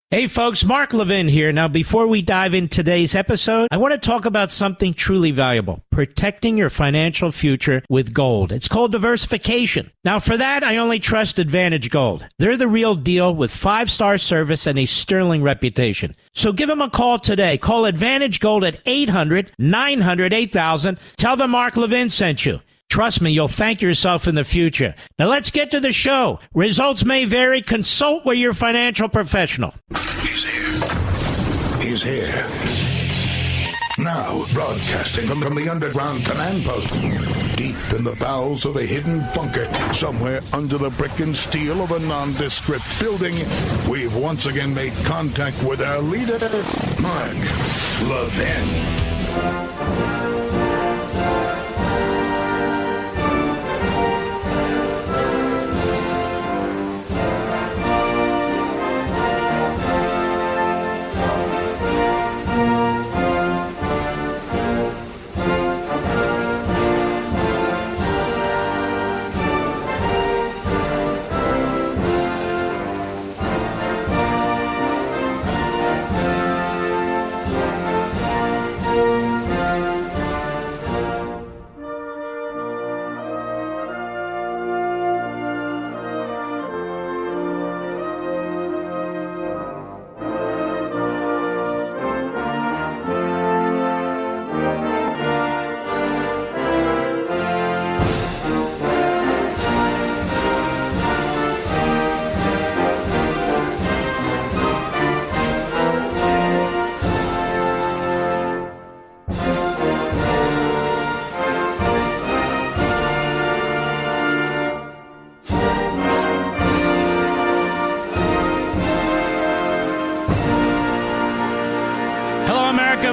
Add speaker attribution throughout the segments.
Speaker 1: Hey folks, Mark Levin here. Now, before we dive in today's episode, I want to talk about something truly valuable, protecting your financial future with gold. It's called diversification. Now, for that, I only trust Advantage Gold. They're the real deal with 5-star service and a sterling reputation. So give them a call today. Call Advantage Gold at 800-900-8000. Tell them Mark Levin sent you. Trust me, you'll thank yourself in the future. Now let's get to the show. Results may vary. Consult with your financial professional.
Speaker 2: He's here. He's here. Now, broadcasting from the underground command post, deep in the bowels of a hidden bunker, somewhere under the brick and steel of a nondescript building, we've once again made contact with our leader, Mark Levin.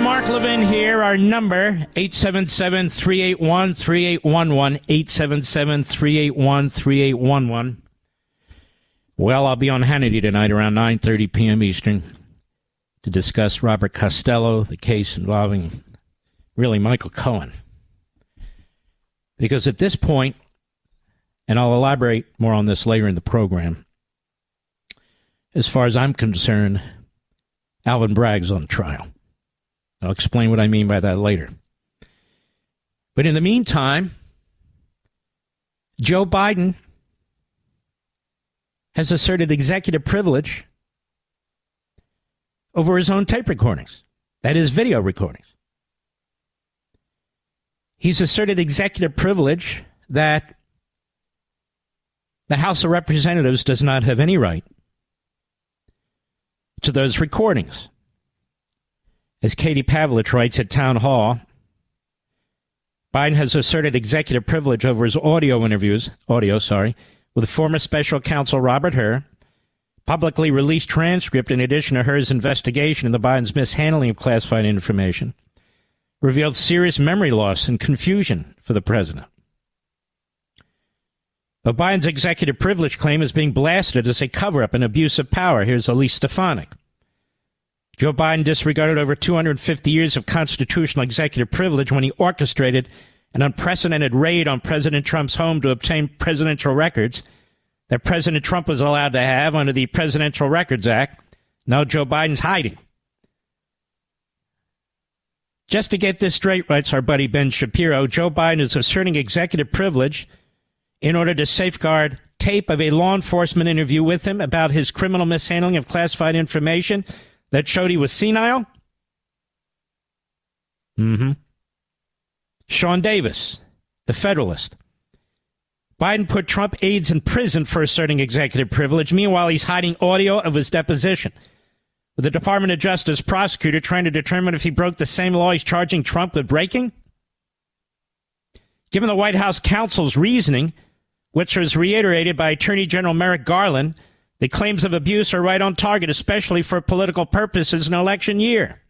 Speaker 1: Mark Levin here. Our number, 877-381-3811, 877-381-3811. Well, I'll be on Hannity tonight around 9:30 p.m. Eastern to discuss Robert Costello, the case involving, really, Michael Cohen. Because at this point, and I'll elaborate more on this later in the program, as far as I'm concerned, Alvin Bragg's on trial. I'll explain what I mean by that later. But in the meantime, Joe Biden has asserted executive privilege over his own tape recordings. That is, video recordings. He's asserted executive privilege that the House of Representatives does not have any right to those recordings. As Katie Pavlich writes at Town Hall, Biden has asserted executive privilege over his audio, with former Special Counsel Robert Hur, publicly released transcript in addition to Hur's investigation into Biden's mishandling of classified information, revealed serious memory loss and confusion for the president. But Biden's executive privilege claim is being blasted as a cover-up and abuse of power. Here's Elise Stefanik. Joe Biden disregarded over 250 years of constitutional executive privilege when he orchestrated an unprecedented raid on President Trump's home to obtain presidential records that President Trump was allowed to have under the Presidential Records Act. Now Joe Biden's hiding. Just to get this straight, writes our buddy Ben Shapiro, Joe Biden is asserting executive privilege in order to safeguard tape of a law enforcement interview with him about his criminal mishandling of classified information that showed he was senile? Sean Davis, the Federalist. Biden put Trump aides in prison for asserting executive privilege. Meanwhile, he's hiding audio of his deposition, with the Department of Justice prosecutor trying to determine if he broke the same law he's charging Trump with breaking. Given the White House counsel's reasoning, which was reiterated by Attorney General Merrick Garland, the claims of abuse are right on target, especially for political purposes in an election year.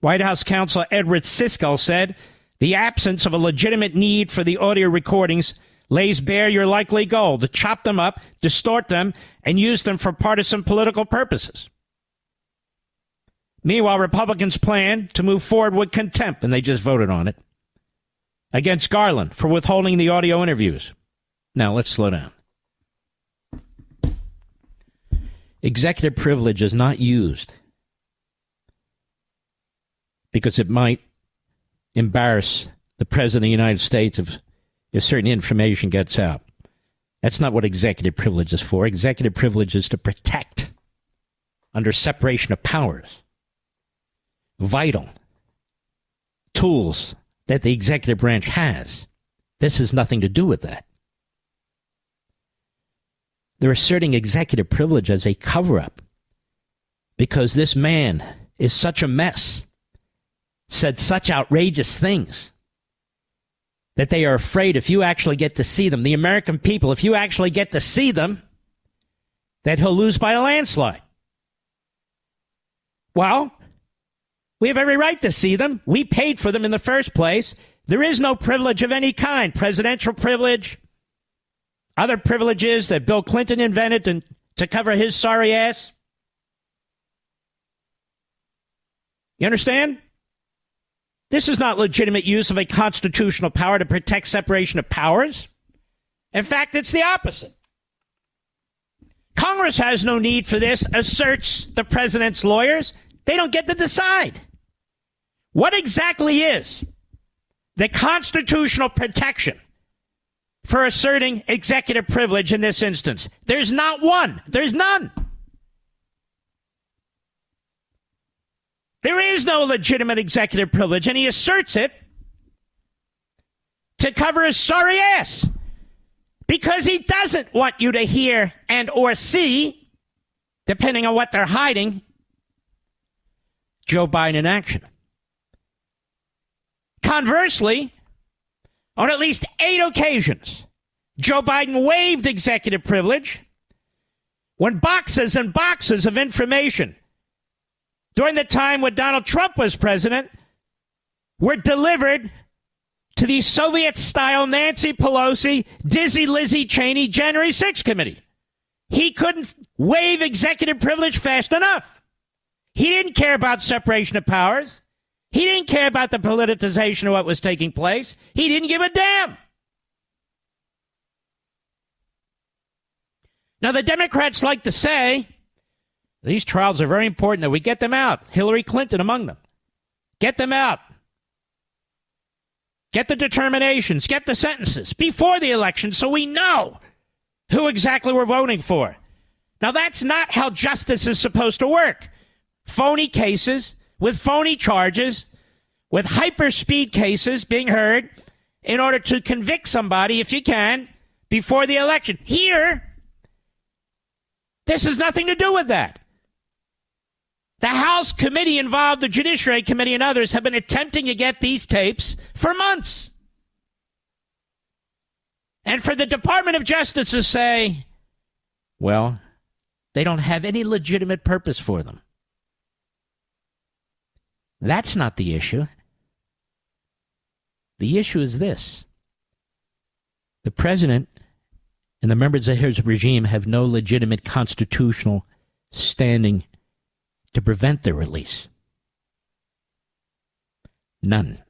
Speaker 1: White House counsel Edward Siskel said, the absence of a legitimate need for the audio recordings lays bare your likely goal to chop them up, distort them, and use them for partisan political purposes. Meanwhile, Republicans plan to move forward with contempt, and they just voted on it, against Garland for withholding the audio interviews. Now, let's slow down. executive privilege is not used because it might embarrass the President of the United States if certain information gets out. That's not what executive privilege is for. Executive privilege is to protect, under separation of powers, vital tools that the executive branch has. This has nothing to do with that. They're asserting executive privilege as a cover-up because this man is such a mess, said such outrageous things, that they are afraid if you actually get to see them, the American people, if you actually get to see them, that he'll lose by a landslide. Well, we have every right to see them. We paid for them in the first place. There is no privilege of any kind, presidential privilege, other privileges that Bill Clinton invented to cover his sorry ass. You understand? This is not legitimate use of a constitutional power to protect separation of powers. In fact, it's the opposite. Congress has no need for this, asserts the president's lawyers. They don't get to decide. What exactly is the constitutional protection for asserting executive privilege in this instance? There's not one. There's none. There is no legitimate executive privilege, and he asserts it to cover his sorry ass because he doesn't want you to hear and or see, depending on what they're hiding, Joe Biden in action. Conversely, on at least 8 occasions, Joe Biden waived executive privilege when boxes and boxes of information during the time when Donald Trump was president were delivered to the Soviet-style Nancy Pelosi, Dizzy Lizzie Cheney January 6th committee. He couldn't waive executive privilege fast enough. He didn't care about separation of powers. He didn't care about the politicization of what was taking place. He didn't give a damn. Now, the Democrats like to say these trials are very important, that we get them out. Hillary Clinton among them. Get them out. Get the determinations. Get the sentences before the election so we know who exactly we're voting for. Now, that's not how justice is supposed to work. Phony cases with phony charges, with hyper-speed cases being heard in order to convict somebody, if you can, before the election. Here, this has nothing to do with that. The House committee involved, the Judiciary Committee and others, have been attempting to get these tapes for months. And for the Department of Justice to say, well, they don't have any legitimate purpose for them. That's not the issue. The issue is this. The president and the members of his regime have no legitimate constitutional standing to prevent their release. None.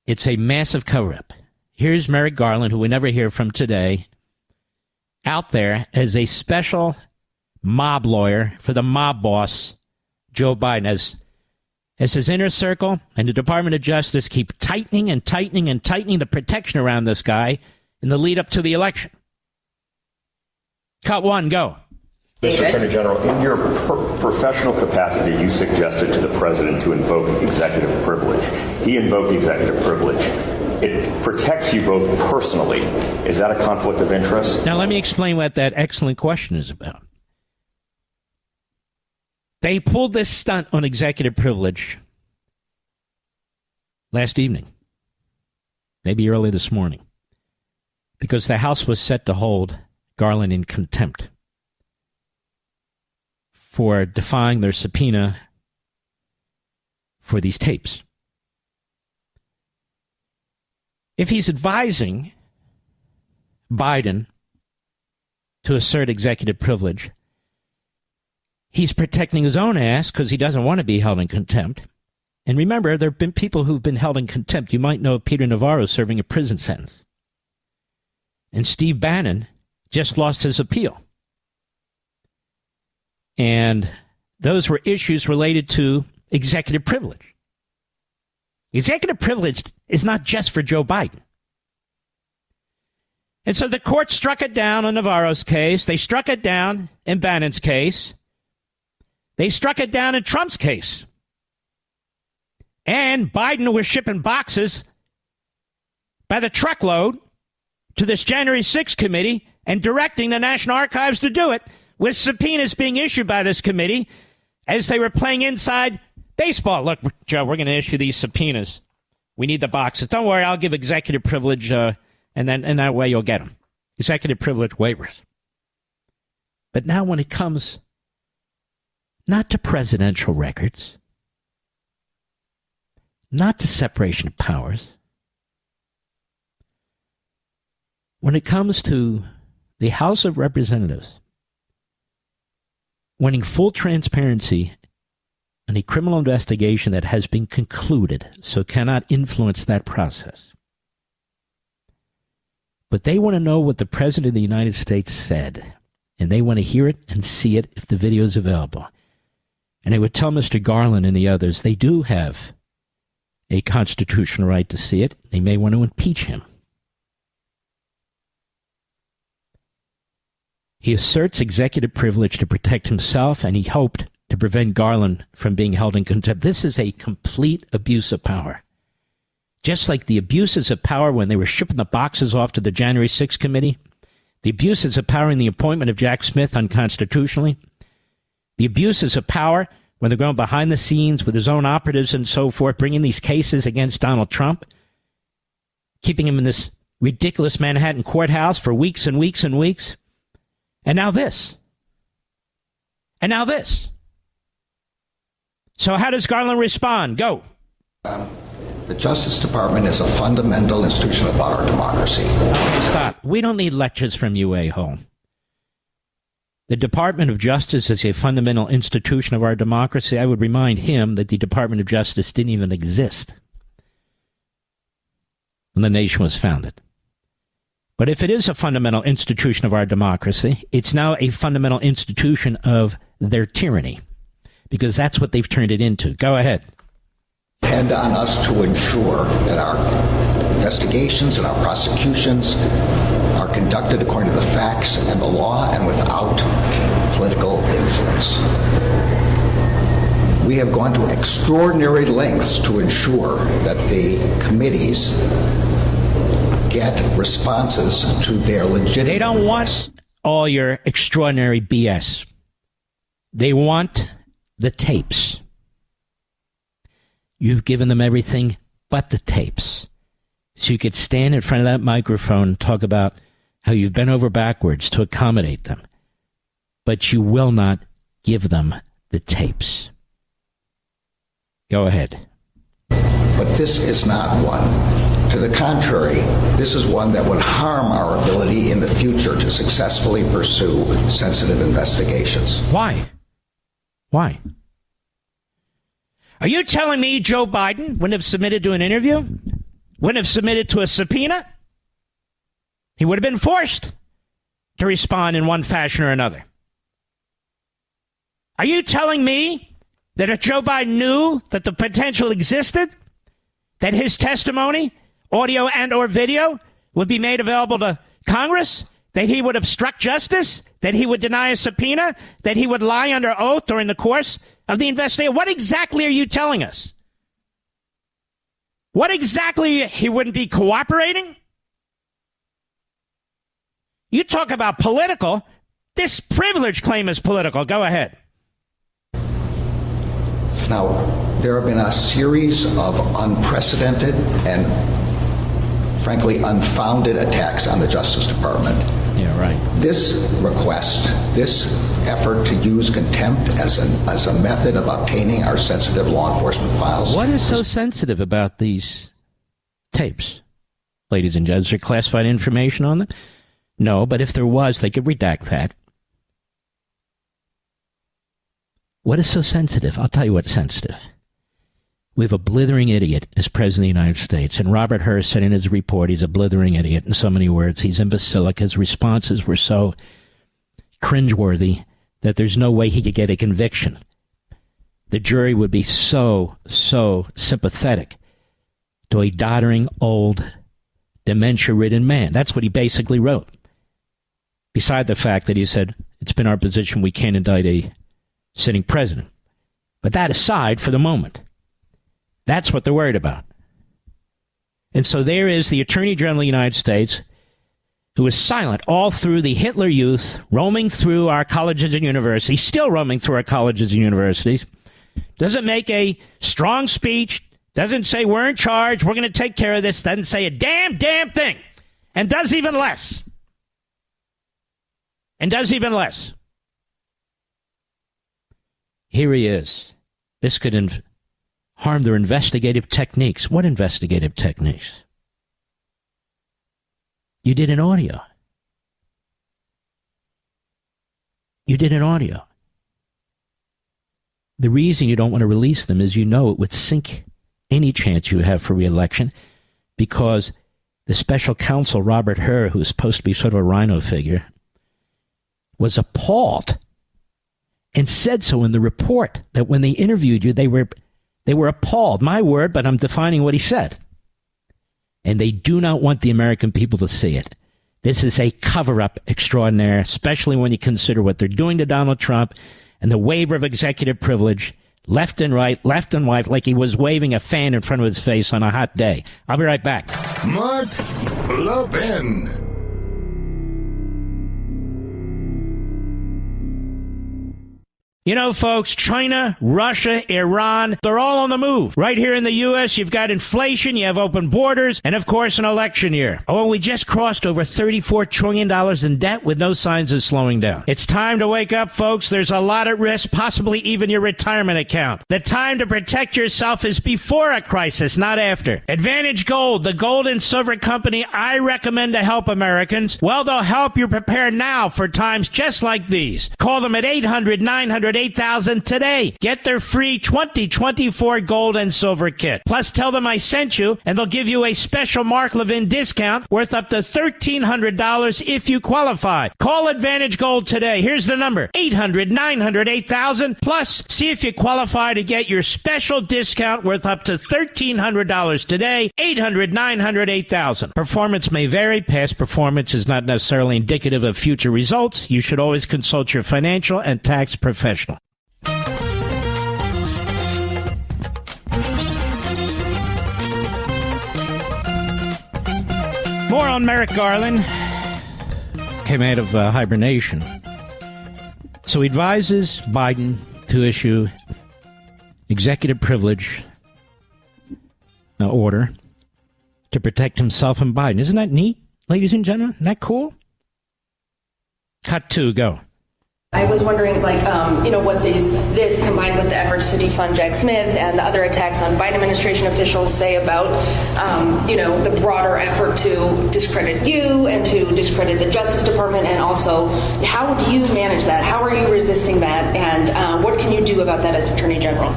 Speaker 1: It's a massive cover-up. Here's Merrick Garland, who we never hear from today, out there as a special mob lawyer for the mob boss, Joe Biden, as his inner circle and the Department of Justice keep tightening and tightening and tightening the protection around this guy in the lead up to the election. Cut one, go.
Speaker 3: Mr. Attorney General, in your professional capacity, you suggested to the president to invoke executive privilege. He invoked executive privilege. It protects you both personally. Is that a conflict of interest?
Speaker 1: Now, let me explain what that excellent question is about. They pulled this stunt on executive privilege last evening, maybe early this morning, because the House was set to hold Garland in contempt for defying their subpoena for these tapes. If he's advising Biden to assert executive privilege, he's protecting his own ass because he doesn't want to be held in contempt. And remember, there have been people who've been held in contempt. You might know Peter Navarro serving a prison sentence. And Steve Bannon just lost his appeal. And those were issues related to executive privilege. Executive privilege is not just for Joe Biden. And so the court struck it down on Navarro's case. They struck it down in Bannon's case. They struck it down in Trump's case. And Biden was shipping boxes by the truckload to this January 6th committee and directing the National Archives to do it, with subpoenas being issued by this committee as they were playing inside baseball. Look, Joe, we're going to issue these subpoenas. We need the boxes. Don't worry, I'll give executive privilege, and that way you'll get them. Executive privilege waivers. But now when it comes not to presidential records, not to separation of powers, when it comes to the House of Representatives wanting full transparency on a criminal investigation that has been concluded, so cannot influence that process. But they want to know what the President of the United States said, and they want to hear it and see it if the video is available. And I would tell Mr. Garland and the others, they do have a constitutional right to see it. They may want to impeach him. He asserts executive privilege to protect himself, and he hoped to prevent Garland from being held in contempt. This is a complete abuse of power. Just like the abuses of power when they were shipping the boxes off to the January 6th committee, the abuses of power in the appointment of Jack Smith unconstitutionally, the abuses of power when they're going behind the scenes with his own operatives and so forth, bringing these cases against Donald Trump, keeping him in this ridiculous Manhattan courthouse for weeks and weeks and weeks. And now this. And now this. So how does Garland respond? Go.
Speaker 4: The Justice Department is a fundamental institution of our democracy.
Speaker 1: Okay, stop. We don't need lectures from you, a-hole. The Department of Justice is a fundamental institution of our democracy. I would remind him that the Department of Justice didn't even exist when the nation was founded. But if it is a fundamental institution of our democracy, it's now a fundamental institution of their tyranny, because that's what they've turned it into. Go ahead.
Speaker 4: Depend on us to ensure that our investigations and our prosecutions are conducted according to the facts and the law and without political influence. We have gone to extraordinary lengths to ensure that the committees get responses to their legitimate...
Speaker 1: They don't want all your extraordinary BS. They want the tapes. You've given them everything but the tapes. So you could stand in front of that microphone and talk about how you've bent over backwards to accommodate them. But you will not give them the tapes. Go ahead.
Speaker 4: But this is not one. To the contrary, this is one that would harm our ability in the future to successfully pursue sensitive investigations.
Speaker 1: Why? Why? Are you telling me Joe Biden wouldn't have submitted to an interview? Wouldn't have submitted to a subpoena? He would have been forced to respond in one fashion or another. Are you telling me that if Joe Biden knew that the potential existed, that his testimony, audio and or video, would be made available to Congress, that he would obstruct justice, that he would deny a subpoena, that he would lie under oath during the course of the investigation? What exactly are you telling us? What exactly? He wouldn't be cooperating? You talk about political. This privilege claim is political. Go ahead.
Speaker 4: Now, there have been a series of unprecedented and, frankly, unfounded attacks on the Justice Department.
Speaker 1: Yeah, right.
Speaker 4: This request, this effort to use contempt as a method of obtaining our sensitive law enforcement files.
Speaker 1: What is so sensitive about these tapes, ladies and gentlemen? Is there classified information on them? No, but if there was, they could redact that. What is so sensitive? I'll tell you what's sensitive. We have a blithering idiot as President of the United States. And Robert Hur said in his report he's a blithering idiot in so many words. He's imbecilic. His responses were so cringeworthy that there's no way he could get a conviction. The jury would be so sympathetic to a doddering, old, dementia-ridden man. That's what he basically wrote. Beside the fact that he said, it's been our position we can't indict a sitting president. But that aside for the moment, that's what they're worried about. And so there is the Attorney General of the United States, who was silent all through the Hitler Youth, roaming through our colleges and universities, still roaming through our colleges and universities, doesn't make a strong speech, doesn't say we're in charge, we're going to take care of this, doesn't say a damn thing, and does even less. Here he is. This could harm their investigative techniques. What investigative techniques? You did an audio. The reason you don't want to release them is you know it would sink any chance you have for re-election, because the special counsel, Robert Hur, who is supposed to be sort of a rhino figure, was appalled and said so in the report that when they interviewed you, they were appalled. My word, but I'm defining what he said. And they do not want the American people to see it. This is a cover-up extraordinaire, especially when you consider what they're doing to Donald Trump and the waiver of executive privilege, left and right, left and right, like he was waving a fan in front of his face on a hot day. I'll be right back.
Speaker 2: Mark Levin.
Speaker 1: You know, folks, China, Russia, Iran, they're all on the move. Right here in the U.S., you've got inflation, you have open borders, and, of course, an election year. Oh, and we just crossed over $34 trillion in debt with no signs of slowing down. It's time to wake up, folks. There's a lot at risk, possibly even your retirement account. The time to protect yourself is before a crisis, not after. Advantage Gold, the gold and silver company I recommend to help Americans. Well, they'll help you prepare now for times just like these. Call them at 800-900-8000 today. Get their free 2024 gold and silver kit. Plus, tell them I sent you, and they'll give you a special Mark Levin discount worth up to $1,300 if you qualify. Call Advantage Gold today. Here's the number, 800-900-8000. Plus, see if you qualify to get your special discount worth up to $1,300 today, 800-900-8000. Performance may vary. Past performance is not necessarily indicative of future results. You should always consult your financial and tax professional. More on Merrick Garland. Came out of hibernation. So he advises Biden to issue executive privilege order to protect himself and Biden. Isn't that neat, ladies and gentlemen? Isn't that cool? Cut 2, go.
Speaker 5: I was wondering, what this combined with the efforts to defund Jack Smith and the other attacks on Biden administration officials say about, the broader effort to discredit you and to discredit the Justice Department, and also how do you manage that? How are you resisting that? And what can you do about that as Attorney General?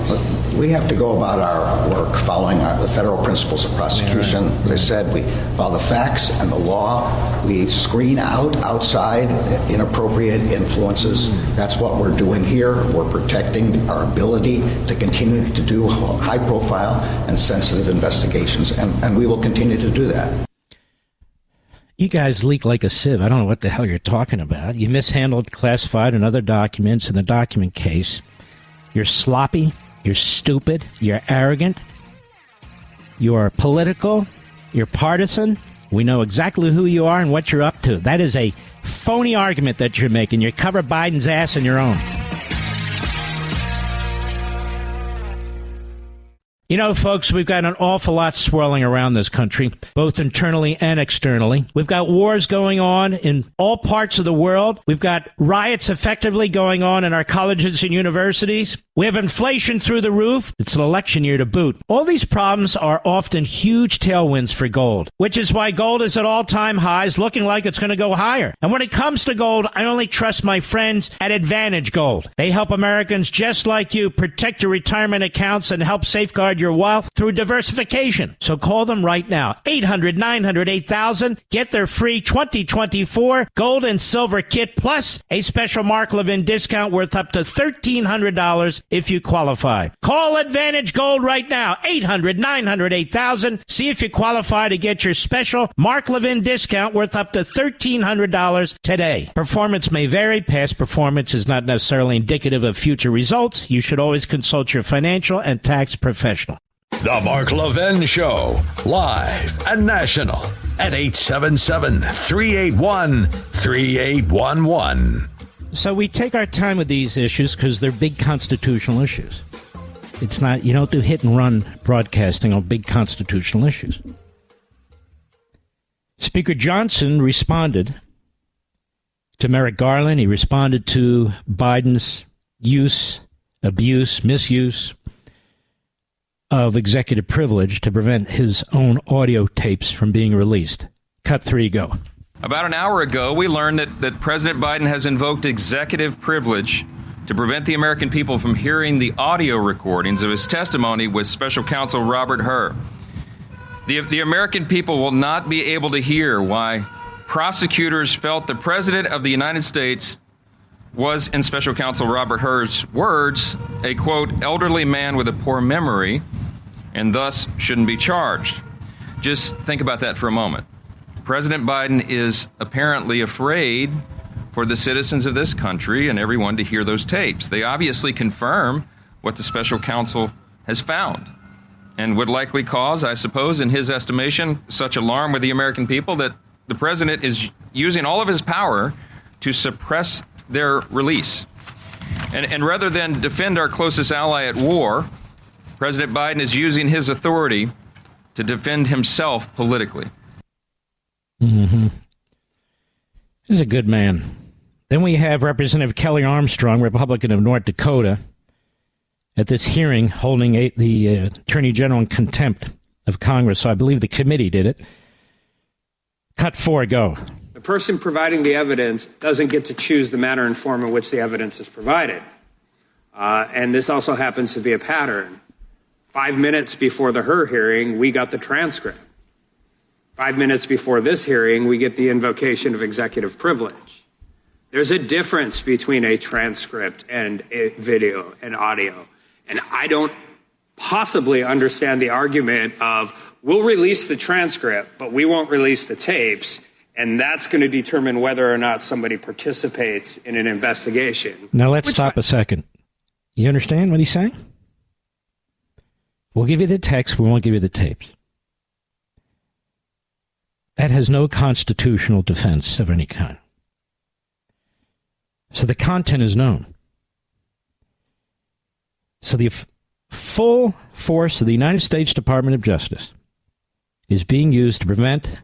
Speaker 4: We have to go about our work following the federal principles of prosecution. As I said, we follow the facts and the law. We screen out outside inappropriate influences. That's what we're doing here. We're protecting our ability to continue to do high-profile and sensitive investigations, and we will continue to do that.
Speaker 1: You guys leak like a sieve. I don't know what the hell you're talking about. You mishandled classified and other documents in the document case. You're sloppy. You're stupid. You're arrogant. You are political. You're partisan. We know exactly who you are and what you're up to. That is a phony argument that you're making. You cover Biden's ass in your own. You know, folks, we've got an awful lot swirling around this country, both internally and externally. We've got wars going on in all parts of the world. We've got riots effectively going on in our colleges and universities. We have inflation through the roof. It's an election year to boot. All these problems are often huge tailwinds for gold, which is why gold is at all-time highs, looking like it's going to go higher. And when it comes to gold, I only trust my friends at Advantage Gold. They help Americans just like you protect your retirement accounts and help safeguard spread your wealth through diversification. So call them right now. 800-900-8000. Get their free 2024 gold and silver kit plus a special Mark Levin discount worth up to $1,300 if you qualify. Call Advantage Gold right now. 800-900-8000. See if you qualify to get your special Mark Levin discount worth up to $1,300 today. Performance may vary. Past performance is not necessarily indicative of future results. You should always consult your financial and tax professional.
Speaker 6: The Mark Levin Show, live and national at 877-381-3811.
Speaker 1: So we take our time with these issues because they're big constitutional issues. It's not, you don't do hit and run broadcasting on big constitutional issues. Speaker Johnson responded to Merrick Garland. He responded to Biden's use, abuse, misuse of executive privilege to prevent his own audio tapes from being released. Cut 3, go.
Speaker 7: About an hour ago, we learned that President Biden has invoked executive privilege to prevent the American people from hearing the audio recordings of his testimony with Special Counsel Robert Hur. The American people will not be able to hear why prosecutors felt the President of the United States was, in Special Counsel Robert Hur's words, a, quote, elderly man with a poor memory and thus shouldn't be charged. Just think about that for a moment. President Biden is apparently afraid for the citizens of this country and everyone to hear those tapes. They obviously confirm what the special counsel has found and would likely cause, I suppose, in his estimation, such alarm with the American people that the president is using all of his power to suppress their release. And rather than defend our closest ally at war, President Biden is using his authority to defend himself politically.
Speaker 1: Mm-hmm. He's a good man. Then we have Representative Kelly Armstrong, Republican of North Dakota, at this hearing holding the Attorney General in contempt of Congress. So I believe the committee did it. Cut 4, go.
Speaker 8: The person providing the evidence doesn't get to choose the manner and form in which the evidence is provided. And this also happens to be a pattern. 5 minutes before the Hur hearing, we got the transcript. 5 minutes before this hearing, we get the invocation of executive privilege. There's a difference between a transcript and a video and audio. And I don't possibly understand the argument of, we'll release the transcript, but we won't release the tapes, and that's going to determine whether or not somebody participates in an investigation.
Speaker 1: Now let's stop a second. You understand what he's saying? We'll give you the text, we won't give you the tapes. That has no constitutional defense of any kind. So the content is known. So the full force of the United States Department of Justice is being used to prevent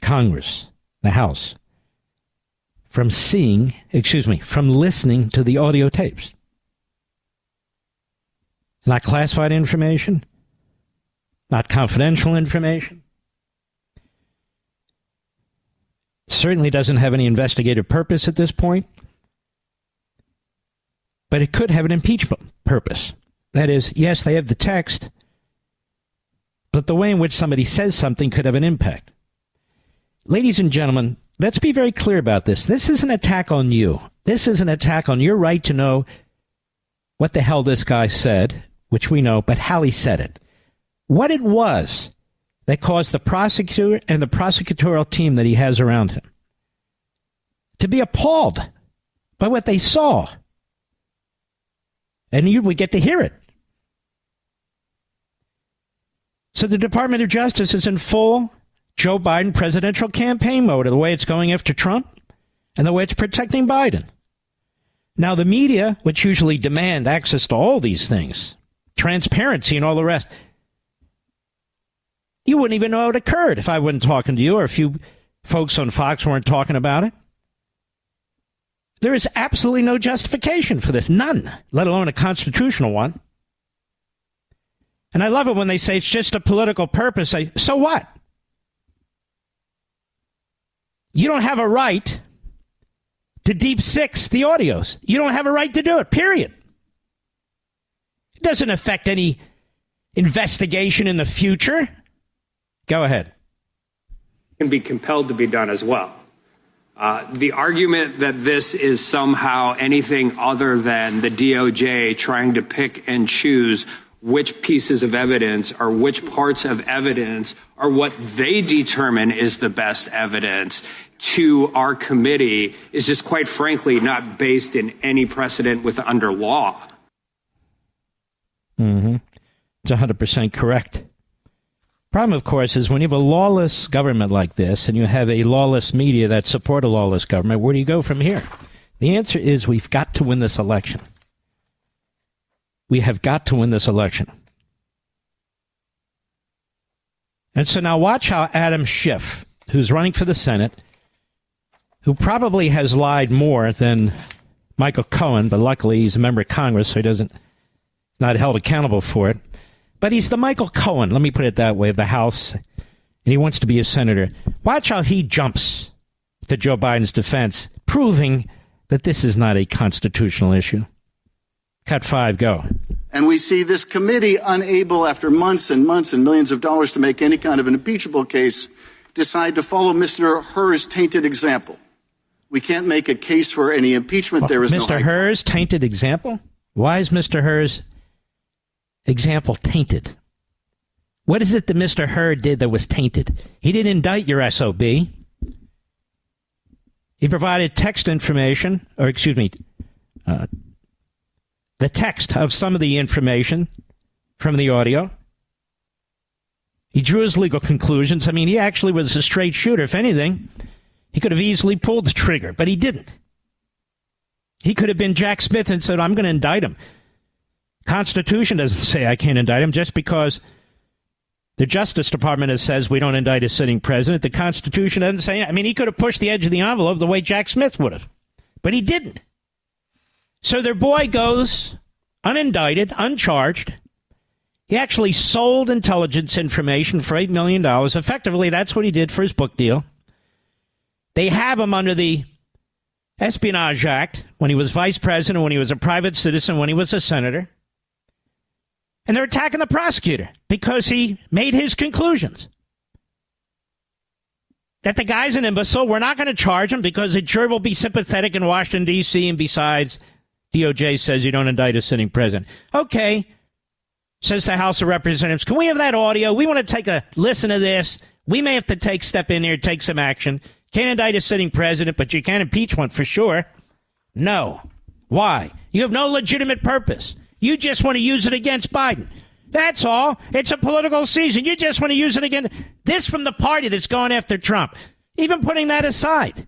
Speaker 1: Congress, the House, from listening to the audio tapes. It's not classified information, not confidential information. Certainly doesn't have any investigative purpose at this point. But it could have an impeachment purpose. That is, yes, they have the text, but the way in which somebody says something could have an impact. Ladies and gentlemen, let's be very clear about this. This is an attack on you. This is an attack on your right to know what the hell this guy said, which we know, but how he said it. What it was that caused the prosecutor and the prosecutorial team that he has around him to be appalled by what they saw. And you would get to hear it. So the Department of Justice is in full Joe Biden presidential campaign mode, the way it's going after Trump and the way it's protecting Biden. Now, the media, which usually demand access to all these things, transparency and all the rest, you wouldn't even know it occurred if I wasn't talking to you or a few folks on Fox weren't talking about it. There is absolutely no justification for this. None, let alone a constitutional one. And I love it when they say it's just a political purpose. So what? You don't have a right to deep six the audios. You don't have a right to do it, period. It doesn't affect any investigation in the future? Go ahead.
Speaker 8: Can be compelled to be done as well. The argument that this is somehow anything other than the DOJ trying to pick and choose which pieces of evidence or which parts of evidence are what they determine is the best evidence to our committee is just quite frankly not based in any precedent with under law.
Speaker 1: Mm-hmm. It's 100% correct. Problem, of course, is when you have a lawless government like this and you have a lawless media that support a lawless government, where do you go from here? The answer is we've got to win this election. We have got to win this election. And so now watch how Adam Schiff, who's running for the Senate, who probably has lied more than Michael Cohen, but luckily he's a member of Congress, so not held accountable for it. But he's the Michael Cohen, let me put it that way, of the House, and he wants to be a senator. Watch how he jumps to Joe Biden's defense, proving that this is not a constitutional issue. Cut 5, go.
Speaker 9: And we see this committee unable, after months and months and millions of dollars to make any kind of an impeachable case, decide to follow Mr. Hur's tainted example. We can't make a case for any impeachment. There is
Speaker 1: Mr. Hur's tainted example? Why is Mr. Hur's example tainted? What is it that Mr. Hur did that was tainted? He didn't indict your SOB. He provided text information, or excuse me, the text of some of the information from the audio. He drew his legal conclusions. I mean, he actually was a straight shooter. If anything, he could have easily pulled the trigger, but he didn't. He could have been Jack Smith and said, I'm going to indict him. Constitution doesn't say I can't indict him just because the Justice Department says we don't indict a sitting president. The Constitution doesn't say. I mean, he could have pushed the edge of the envelope the way Jack Smith would have, but he didn't. So their boy goes unindicted, uncharged. He actually sold intelligence information for $8 million. Effectively, that's what he did for his book deal. They have him under the Espionage Act when he was vice president, when he was a private citizen, when he was a senator. And they're attacking the prosecutor because he made his conclusions. That the guy's an imbecile. We're not going to charge him because the jury will be sympathetic in Washington, D.C. And besides, DOJ says you don't indict a sitting president. Okay, says the House of Representatives. Can we have that audio? We want to take a listen to this. We may have to step in here, take some action. Can't indict a sitting president, but you can impeach one for sure. No. Why? You have no legitimate purpose. You just want to use it against Biden. That's all. It's a political season. You just want to use it against this from the party that's going after Trump. Even putting that aside.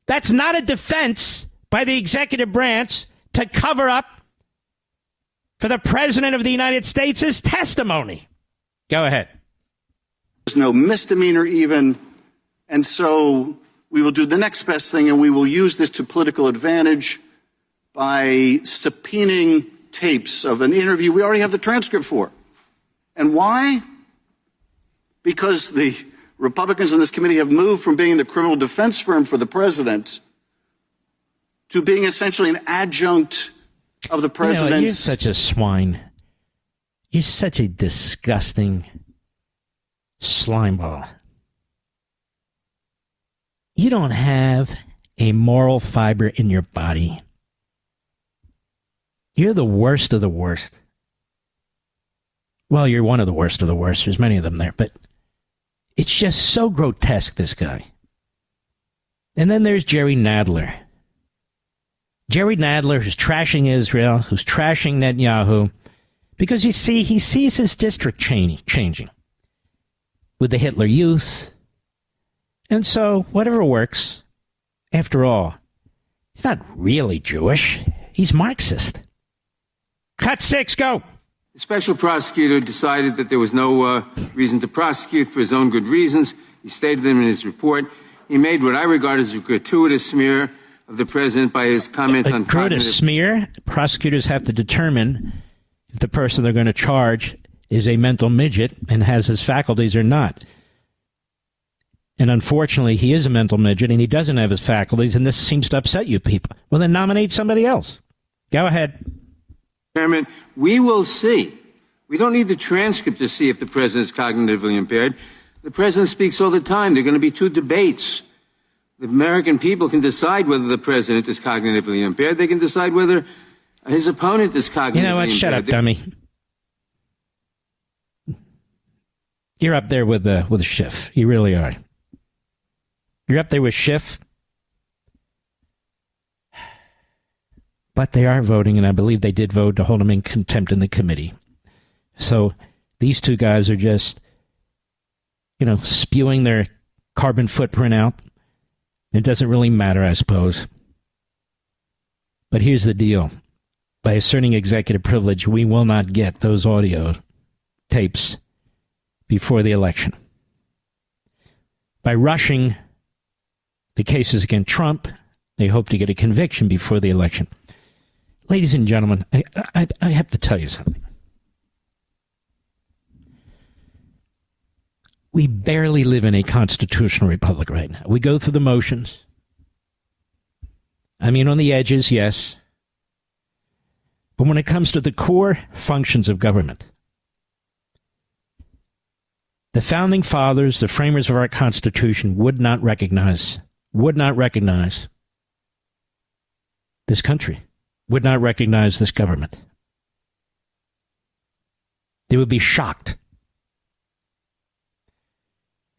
Speaker 1: That's not a defense by the executive branch to cover up for the President of the United States' testimony. Go ahead.
Speaker 9: There's no misdemeanor even. And so we will do the next best thing, and we will use this to political advantage by subpoenaing tapes of an interview we already have the transcript for. And why? Because the Republicans in this committee have moved from being the criminal defense firm for the president to being essentially an adjunct of the president's...
Speaker 1: You're such a swine. You're such a disgusting slimeball. You don't have a moral fiber in your body. You're the worst of the worst. Well, you're one of the worst of the worst. There's many of them there, but it's just so grotesque, this guy. And then there's Jerry Nadler. Jerry Nadler, who's trashing Israel, who's trashing Netanyahu, because you see, he sees his district changing with the Hitler Youth. And so, whatever works, after all, he's not really Jewish. He's Marxist. Cut 6, go.
Speaker 10: The special prosecutor decided that there was no reason to prosecute for his own good reasons. He stated them in his report. He made what I regard as a gratuitous smear of the president by his comment on
Speaker 1: gratuitous smear. Prosecutors have to determine if the person they're going to charge is a mental midget and has his faculties or not. And unfortunately, he is a mental midget and he doesn't have his faculties, and this seems to upset you people. Well, then nominate somebody else. Go ahead.
Speaker 10: Chairman, we will see We don't need the transcript to see if the president is cognitively impaired. The president speaks all the time. There are going to be 2 debates. The American people can decide whether the president is cognitively impaired. They can decide whether his opponent is cognitively impaired.
Speaker 1: You know what? Shut up, dummy. You're up there with Schiff. You really are. You're up there with Schiff. But they are voting, and I believe they did vote to hold him in contempt in the committee. So these 2 guys are just, spewing their carbon footprint out. It doesn't really matter, I suppose. But here's the deal. By asserting executive privilege, we will not get those audio tapes before the election. By rushing the cases against Trump, they hope to get a conviction before the election. Ladies and gentlemen, I have to tell you something. We barely live in a constitutional republic right now. We go through the motions. I mean, on the edges, yes. But when it comes to the core functions of government, the founding fathers, the framers of our Constitution, would not recognize this country, would not recognize this government. They would be shocked.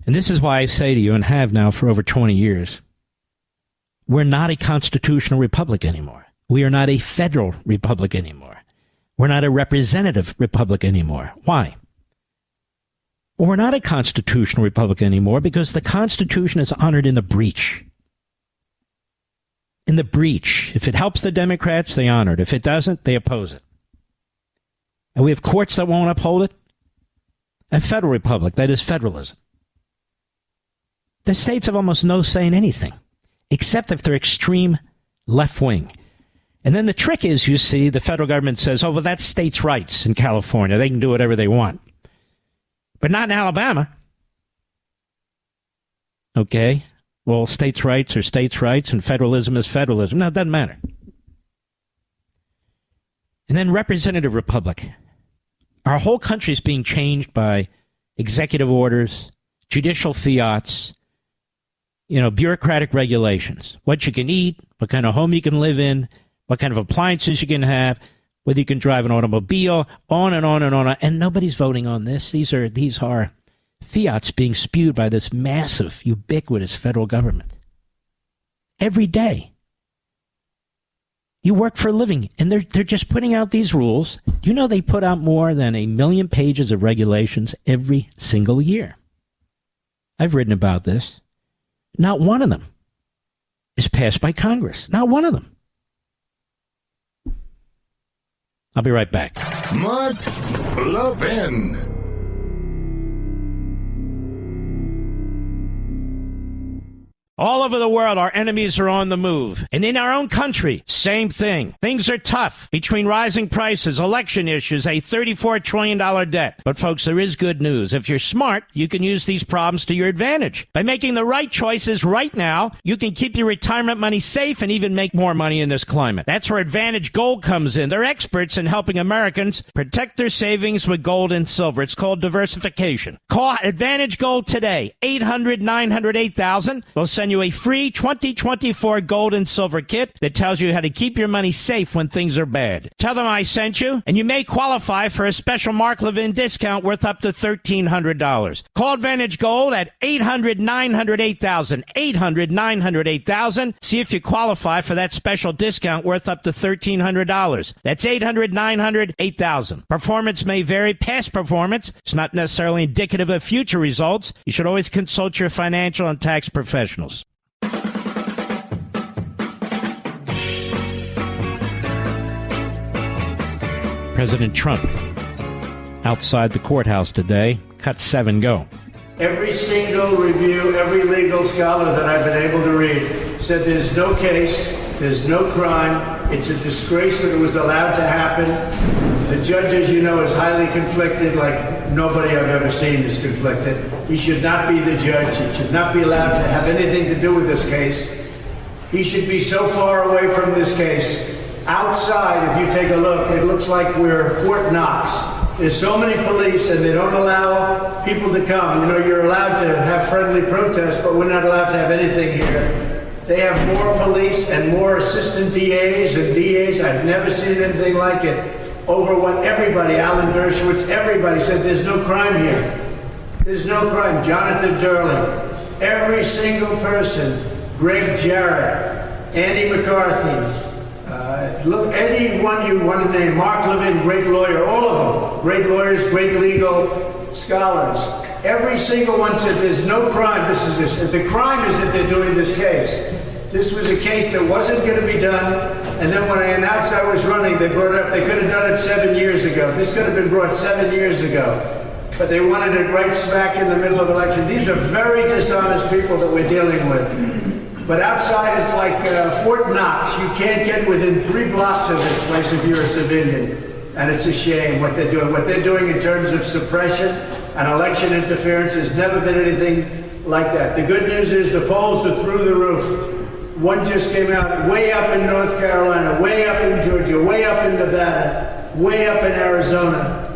Speaker 1: And this is why I say to you, and have now for over 20 years, we're not a constitutional republic anymore. We are not a federal republic anymore. We're not a representative republic anymore. Why? Well, we're not a constitutional republic anymore because the Constitution is honored in the breach. In the breach. If it helps the Democrats, they honor it. If it doesn't, they oppose it. And we have courts that won't uphold it. A federal republic, that is federalism. The states have almost no say in anything, except if they're extreme left wing. And then the trick is, you see, the federal government says, oh, well, that's states' rights in California. They can do whatever they want. But not in Alabama. Okay. Well, states' rights are states' rights and federalism is federalism. No, it doesn't matter. And then representative republic. Our whole country is being changed by executive orders, judicial fiats, bureaucratic regulations. What you can eat, what kind of home you can live in, what kind of appliances you can have, whether you can drive an automobile, on and on and on. And nobody's voting on this. These are fiats being spewed by this massive, ubiquitous federal government. Every day. You work for a living, and they're just putting out these rules. Do you know they put out more than 1 million pages of regulations every single year? I've written about this. Not one of them is passed by Congress. Not one of them. I'll be right back.
Speaker 2: Mark Levin.
Speaker 1: All over the world, our enemies are on the move. And in our own country, same thing. Things are tough between rising prices, election issues, a $34 trillion debt. But folks, there is good news. If you're smart, you can use these problems to your advantage. By making the right choices right now, you can keep your retirement money safe and even make more money in this climate. That's where Advantage Gold comes in. They're experts in helping Americans protect their savings with gold and silver. It's called diversification. Call Advantage Gold today, 800-900-8000. They'll send you a free 2024 gold and silver kit that tells you how to keep your money safe when things are bad. Tell them I sent you, and you may qualify for a special Mark Levin discount worth up to $1,300. Call Advantage Gold at 800-900-8000. 800-900-8000. See if you qualify for that special discount worth up to $1,300. That's 800-900-8000. Performance may vary. Past performance is not necessarily indicative of future results. You should always consult your financial and tax professionals. President Trump outside the courthouse today. Cut 7, go.
Speaker 11: Every single review, every legal scholar that I've been able to read said there's no case, there's no crime, it's a disgrace that it was allowed to happen. The judge, as you know, is highly conflicted, like nobody I've ever seen is conflicted. He should not be the judge. He should not be allowed to have anything to do with this case. He should be so far away from this case. Outside, if you take a look, it looks like we're Fort Knox. There's so many police, and they don't allow people to come. You know, you're allowed to have friendly protests, but we're not allowed to have anything here. They have more police and more assistant DAs and DAs. I've never seen anything like it. Over what everybody, Alan Dershowitz, everybody said, there's no crime here. There's no crime. Jonathan Turley, every single person, Greg Jarrett, Andy McCarthy, look, anyone you want to name, Mark Levin, great lawyer, all of them, great lawyers, great legal scholars. Every single one said there's no crime. The crime is that they're doing this case. This was a case that wasn't going to be done, and then when I announced I was running, they brought it up. They could have done it 7 years ago. This could have been brought 7 years ago, but they wanted it right smack in the middle of election. These are very dishonest people that we're dealing with. But outside, it's like Fort Knox. You can't get within 3 blocks of this place if you're a civilian. And it's a shame what they're doing. What they're doing in terms of suppression and election interference has never been anything like that. The good news is the polls are through the roof. One just came out way up in North Carolina, way up in Georgia, way up in Nevada, way up in Arizona.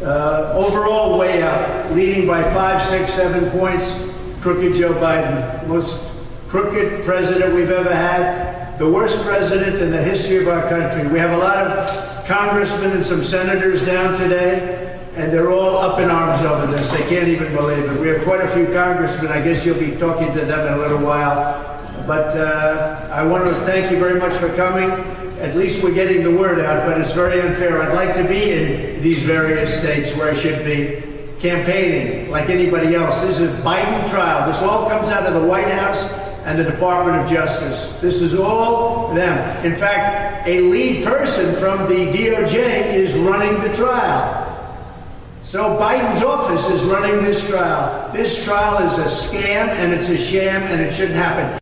Speaker 11: Overall, way up, leading by 5, 6, 7 points, crooked Joe Biden. Most crooked president we've ever had, the worst president in the history of our country. We have a lot of congressmen and some senators down today, and they're all up in arms over this. They can't even believe it. We have quite a few congressmen. I guess you'll be talking to them in a little while. But I want to thank you very much for coming. At least we're getting the word out, but it's very unfair. I'd like to be in these various states where I should be campaigning like anybody else. This is a Biden trial. This all comes out of the White House and the Department of Justice. This is all them. In fact, a lead person from the DOJ is running the trial. So Biden's office is running this trial. This trial is a scam, and it's a sham, and it shouldn't happen.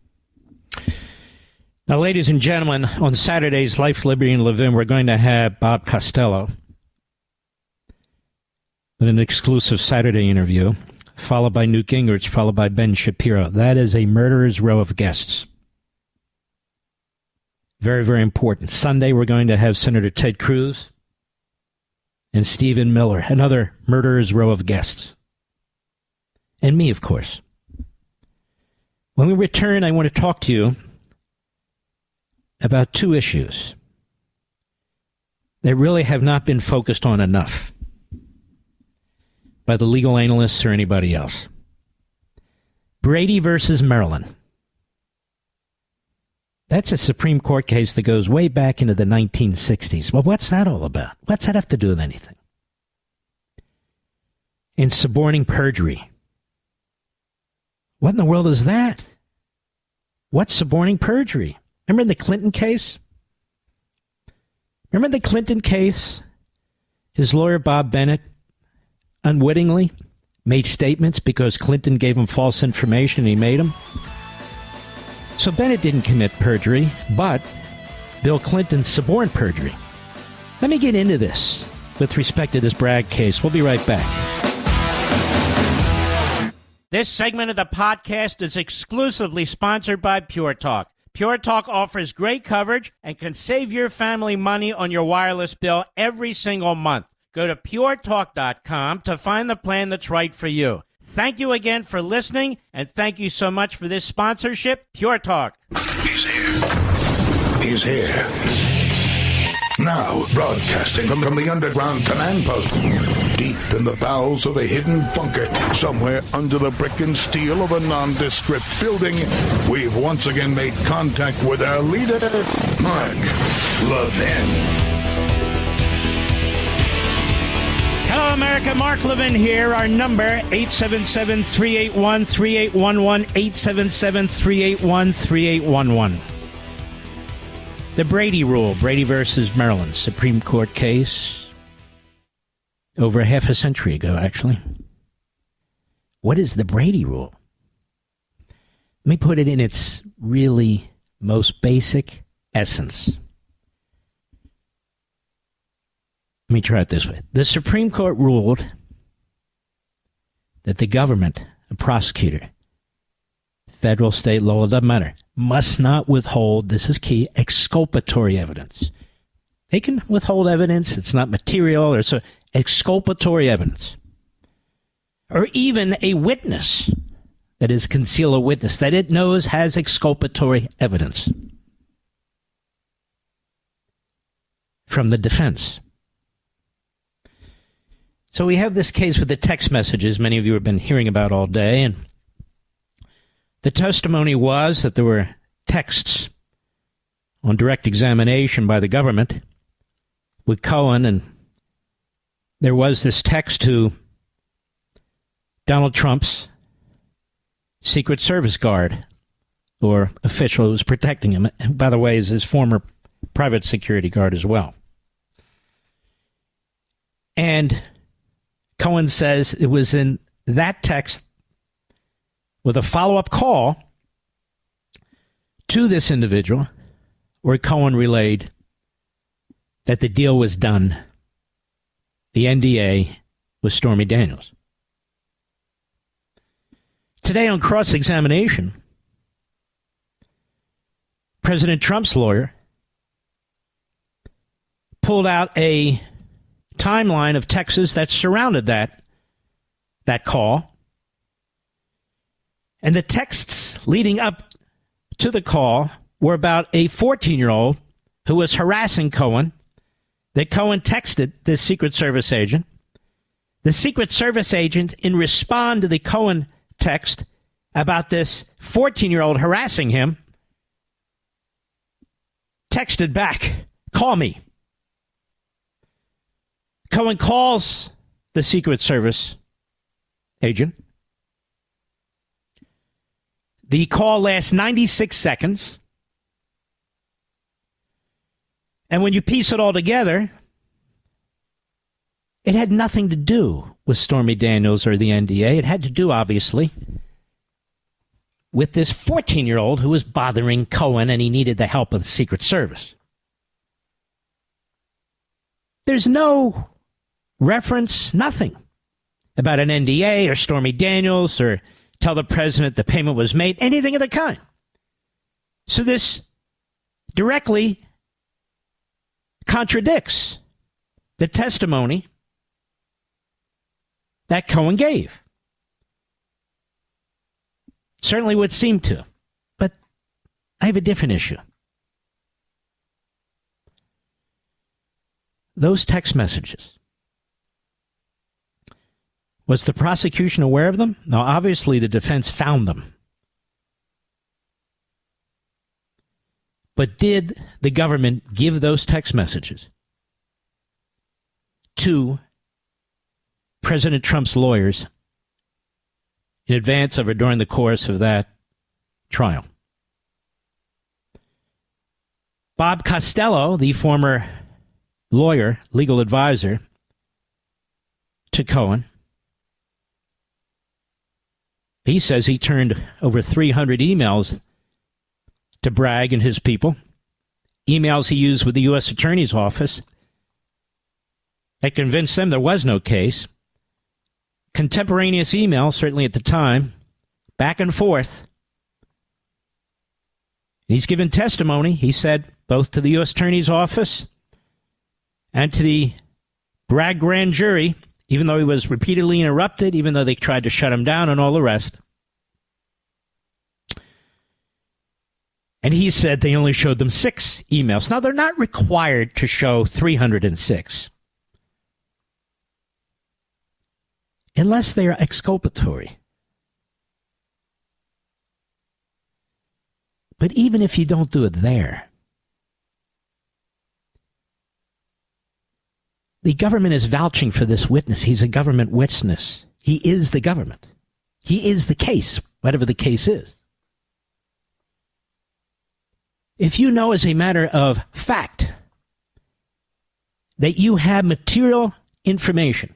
Speaker 1: Now, ladies and gentlemen, on Saturday's Life, Liberty, and Levin, we're going to have Bob Costello with an exclusive Saturday interview, followed by Newt Gingrich, followed by Ben Shapiro. That is a murderer's row of guests. Very, very important. Sunday, we're going to have Senator Ted Cruz and Stephen Miller, another murderer's row of guests. And me, of course. When we return, I want to talk to you about 2 issues that really have not been focused on enough by the legal analysts or anybody else. Brady versus Maryland. That's a Supreme Court case that goes way back into the 1960s. Well, what's that all about? What's that have to do with anything? And suborning perjury. What in the world is that? What's suborning perjury? Remember the Clinton case? Remember the Clinton case? His lawyer, Bob Bennett, unwittingly made statements because Clinton gave him false information and he made them. So Bennett didn't commit perjury, but Bill Clinton suborned perjury. Let me get into this with respect to this Bragg case. We'll be right back. This segment of the podcast is exclusively sponsored by Pure Talk. Pure Talk offers great coverage and can save your family money on your wireless bill every single month. Go to puretalk.com to find the plan that's right for you. Thank you again for listening, and thank you so much for this sponsorship, Pure Talk.
Speaker 2: He's here. He's here. Now, broadcasting from the underground command post, deep in the bowels of a hidden bunker, somewhere under the brick and steel of a nondescript building, we've once again made contact with our leader, Mark Levin.
Speaker 1: Hello, America. Mark Levin here. Our number, 877-381-3811, 877-381-3811. The Brady rule, Brady versus Maryland, Supreme Court case over half a century ago, actually. What is the Brady rule? Let me put it in its really most basic essence. Let me try it this way. The Supreme Court ruled that the government, a prosecutor, federal, state, local, doesn't matter, must not withhold, this is key, exculpatory evidence. They can withhold evidence, it's not material, or so, exculpatory evidence, or even a witness, that is, conceal a witness that it knows has exculpatory evidence from the defense. So we have this case with the text messages many of you have been hearing about all day, and the testimony was that there were texts on direct examination by the government with Cohen, and there was this text to Donald Trump's Secret Service guard or official who was protecting him, and by the way, is his former private security guard as well. And Cohen says it was in that text with a follow-up call to this individual where Cohen relayed that the deal was done, the NDA, with Stormy Daniels. Today on cross-examination, President Trump's lawyer pulled out a timeline of texts that surrounded that call. And the texts leading up to the call were about a 14-year-old who was harassing Cohen, that Cohen texted this Secret Service agent. The Secret Service agent, in response to the Cohen text about this 14-year-old harassing him, texted back, "Call me." Cohen calls the Secret Service agent. The call lasts 96 seconds. And when you piece it all together, it had nothing to do with Stormy Daniels or the NDA. It had to do, obviously, with this 14-year-old who was bothering Cohen, and he needed the help of the Secret Service. There's no reference, nothing about an NDA or Stormy Daniels or tell the president the payment was made, anything of the kind. So this directly contradicts the testimony that Cohen gave. Certainly would seem to. But I have a different issue. Those text messages, was the prosecution aware of them? Now, obviously, the defense found them. But did the government give those text messages to President Trump's lawyers in advance of or during the course of that trial? Bob Costello, the former lawyer, legal advisor to Cohen, he says he turned over 300 emails to Bragg and his people, emails he used with the U.S. Attorney's Office that convinced them there was no case, contemporaneous emails, certainly at the time, back and forth. He's given testimony, he said, both to the U.S. Attorney's Office and to the Bragg grand jury, even though he was repeatedly interrupted, even though they tried to shut him down and all the rest. And he said they only showed them 6 emails. Now, they're not required to show 306 unless they are exculpatory. But even if you don't do it there, the government is vouching for this witness. He's a government witness. He is the government. He is the case, whatever the case is. If you know as a matter of fact that you have material information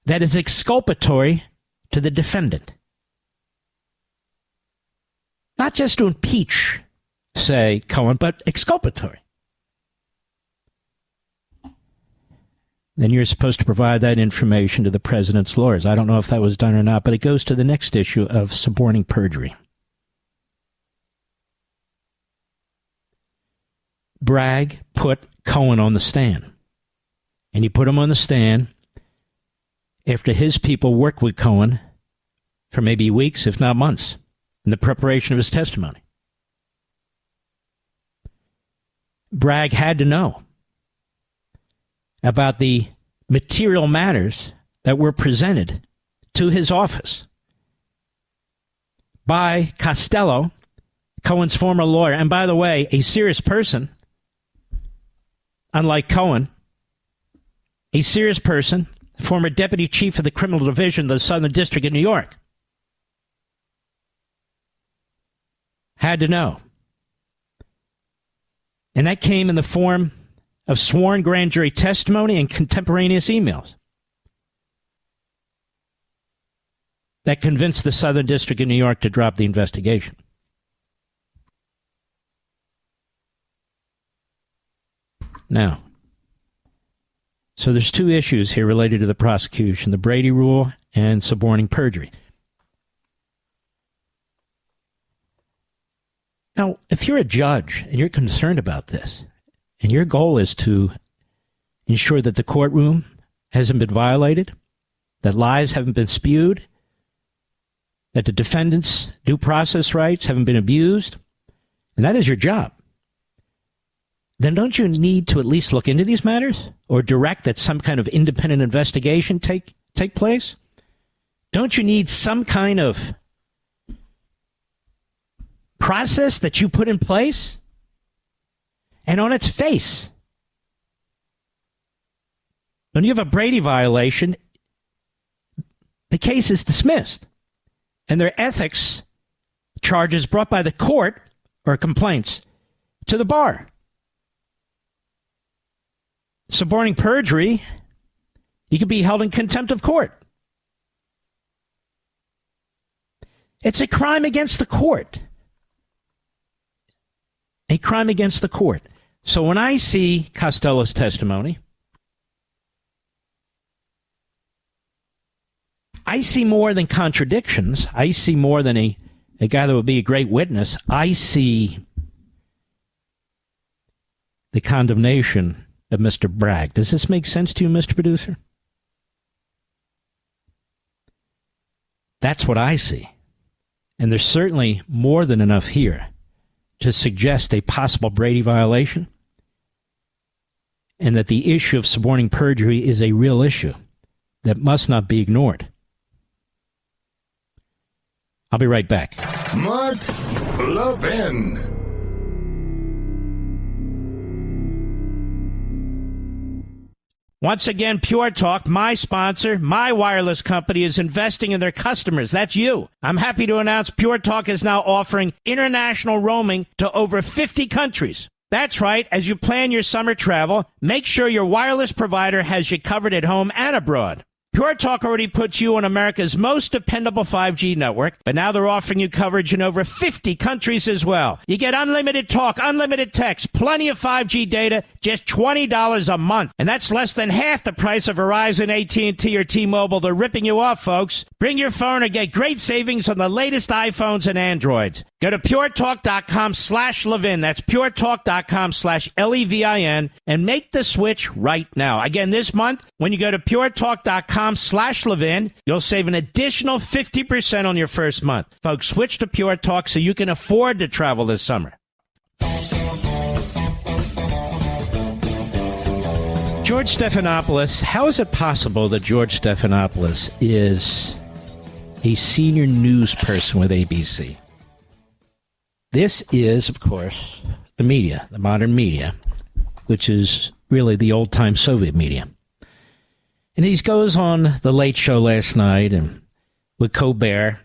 Speaker 1: that is exculpatory to the defendant, not just to impeach, say, Cohen, but exculpatory, then you're supposed to provide that information to the president's lawyers. I don't know if that was done or not, but it goes to the next issue of suborning perjury. Bragg put Cohen on the stand And you put him on the stand after his people worked with Cohen for maybe weeks, if not months, in the preparation of his testimony. Bragg had to know about the material matters that were presented to his office by Costello, Cohen's former lawyer, and by the way, a serious person, unlike Cohen, a serious person, former deputy chief of the criminal division of the Southern District of New York, had to know. And that came in the form of sworn grand jury testimony and contemporaneous emails that convinced the Southern District of New York to drop the investigation. Now, so there's two issues here related to the prosecution, the Brady rule and suborning perjury. Now, if you're a judge and you're concerned about this, and your goal is to ensure that the courtroom hasn't been violated, that lies haven't been spewed, that the defendant's due process rights haven't been abused, and that is your job, then don't you need to at least look into these matters or direct that some kind of independent investigation take place? Don't you need some kind of process that you put in place? And on its face, when you have a Brady violation, the case is dismissed. And their ethics charges brought by the court, or complaints, to the bar. Suborning perjury, you could be held in contempt of court. It's a crime against the court. A crime against the court. So when I see Costello's testimony, I see more than contradictions. I see more than a guy that would be a great witness. I see the condemnation of Mr. Bragg. Does this make sense to you, Mr. Producer? That's what I see. And there's certainly more than enough here to suggest a possible Brady violation, and that the issue of suborning perjury is a real issue that must not be ignored. I'll be right back.
Speaker 2: Mark Levin.
Speaker 1: Once again, Pure Talk, my sponsor, my wireless company, is investing in their customers. That's you. I'm happy to announce Pure Talk is now offering international roaming to over 50 countries. That's right. As you plan your summer travel, make sure your wireless provider has you covered at home and abroad. Pure Talk already puts you on America's most dependable 5G network, but now they're offering you coverage in over 50 countries as well. You get unlimited talk, unlimited text, plenty of 5G data, just $20 a month. And that's less than half the price of Verizon, AT&T, or T-Mobile. They're ripping you off, folks. Bring your phone or get great savings on the latest iPhones and Androids. Go to puretalk.com/Levin. That's puretalk.com/Levin and make the switch right now. Again, this month, when you go to puretalk.com/Levin, you'll save an additional 50% on your first month. Folks, switch to Pure Talk so you can afford to travel this summer. George Stephanopoulos, how is it possible that George Stephanopoulos is a senior news person with ABC? This is, of course, the media, the modern media, which is really the old-time Soviet media. And he goes on The Late Show last night and with Colbert,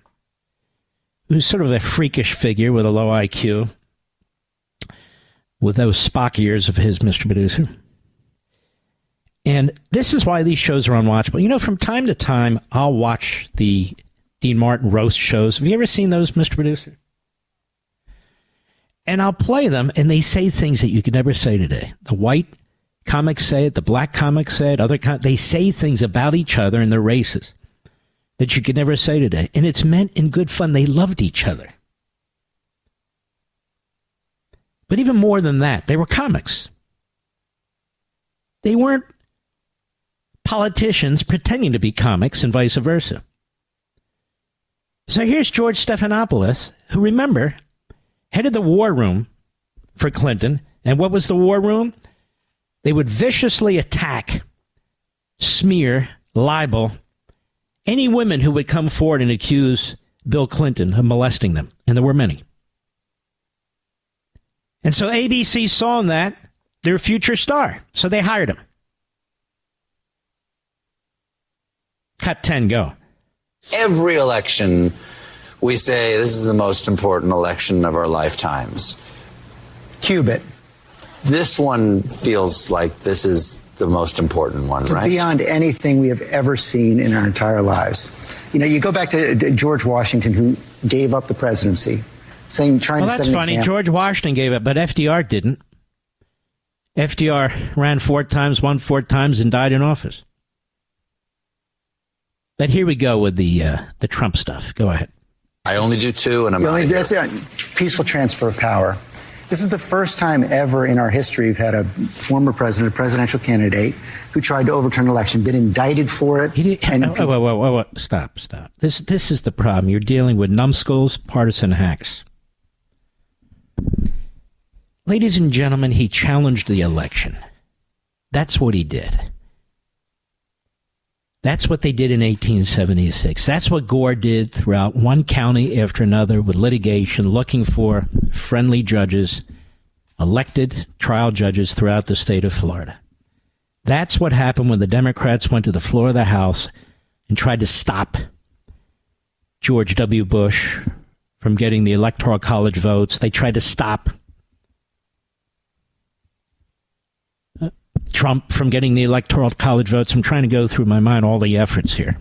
Speaker 1: who's sort of a freakish figure with a low IQ, with those Spock ears of his, Mr. Producer. And this is why these shows are unwatchable. You know, from time to time, I'll watch the Dean Martin roast shows. Have you ever seen those, Mr. Producer? And I'll play them, and they say things that you could never say today. The white comics say it, the black comics say it, they say things about each other and their races that you could never say today. And it's meant in good fun. They loved each other. But even more than that, they were comics. They weren't politicians pretending to be comics and vice versa. So here's George Stephanopoulos, who, remember, headed the war room for Clinton. And what was the war room? They would viciously attack, smear, libel any women who would come forward and accuse Bill Clinton of molesting them. And there were many. And so ABC saw in that their future star. So they hired him. Cut 10, go.
Speaker 12: Every election, we say this is the most important election of our lifetimes.
Speaker 13: Cubit.
Speaker 12: This one feels like this is the most important one, right?
Speaker 13: Beyond anything we have ever seen in our entire lives. You know, you go back to George Washington, who gave up the presidency, trying to set an
Speaker 1: that's funny.
Speaker 13: example.
Speaker 1: George Washington gave up, but FDR didn't. FDR ran 4 times, won 4 times, and died in office. But here we go with the Trump stuff. Go ahead.
Speaker 12: I only do 2, and I'm out of here.
Speaker 13: That's it. Peaceful transfer of power. This is the first time ever in our history we've had a former president, a presidential candidate, who tried to overturn an election, been indicted for it.
Speaker 1: Whoa. Stop. This is the problem. You're dealing with numbskulls, partisan hacks. Ladies and gentlemen, he challenged the election. That's what he did. That's what they did in 1876. That's what Gore did throughout one county after another with litigation, looking for friendly judges, elected trial judges throughout the state of Florida. That's what happened when the Democrats went to the floor of the House and tried to stop George W. Bush from getting the Electoral College votes. They tried to stop Trump from getting the Electoral College votes. I'm trying to go through my mind all the efforts here.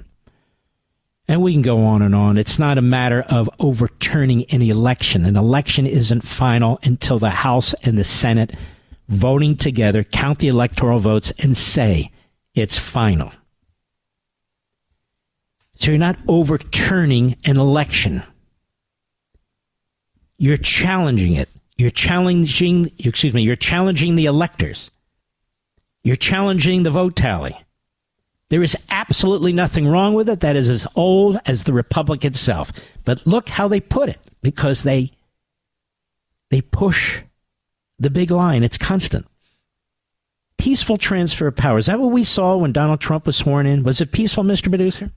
Speaker 1: And we can go on and on. It's not a matter of overturning any election. An election isn't final until the House and the Senate voting together count the electoral votes and say it's final. So you're not overturning an election. You're challenging it. You're challenging the electors. You're challenging the vote tally. There is absolutely nothing wrong with it. That is as old as the Republic itself. But look how they put it, because they push the big line. It's constant. Peaceful transfer of power. Is that what we saw when Donald Trump was sworn in? Was it peaceful, Mr. Producer?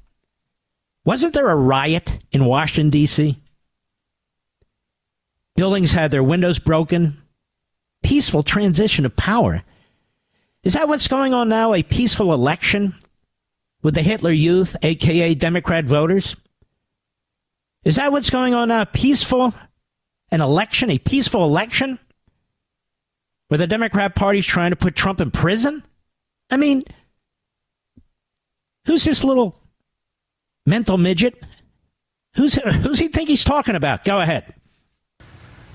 Speaker 1: Wasn't there a riot in Washington, D.C.? Buildings had their windows broken. Peaceful transition of power. Is that what's going on now? A peaceful election with the Hitler Youth, a.k.a. Democrat voters? Is that what's going on now? A peaceful election where the Democrat Party's trying to put Trump in prison? I mean, who's this little mental midget? Who's he think he's talking about? Go ahead.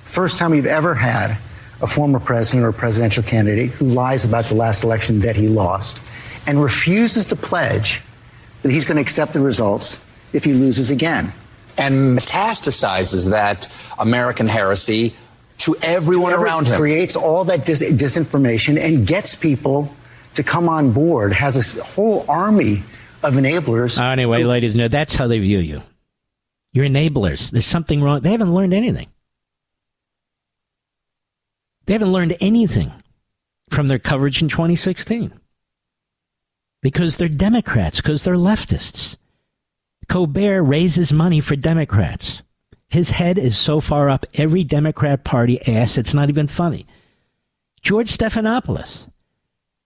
Speaker 13: First time we've ever had a former president or a presidential candidate who lies about the last election that he lost and refuses to pledge that he's going to accept the results if he loses again.
Speaker 12: And metastasizes that American heresy to everyone around him.
Speaker 13: Creates all that disinformation and gets people to come on board, has a whole army of enablers.
Speaker 1: Anyway, ladies and gentlemen, that's how they view you. You're enablers. There's something wrong. They haven't learned anything. They haven't learned anything from their coverage in 2016. Because they're Democrats, because they're leftists. Colbert raises money for Democrats. His head is so far up every Democrat Party ass, it's not even funny. George Stephanopoulos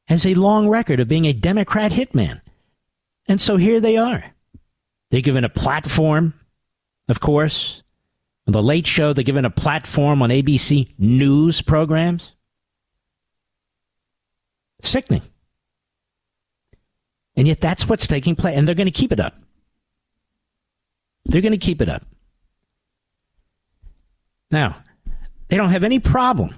Speaker 1: has a long record of being a Democrat hitman. And so here they are. They're given a platform, of course. On the Late Show, they're given a platform on ABC News programs. Sickening. And yet that's what's taking place. And they're going to keep it up. They're going to keep it up. Now, they don't have any problem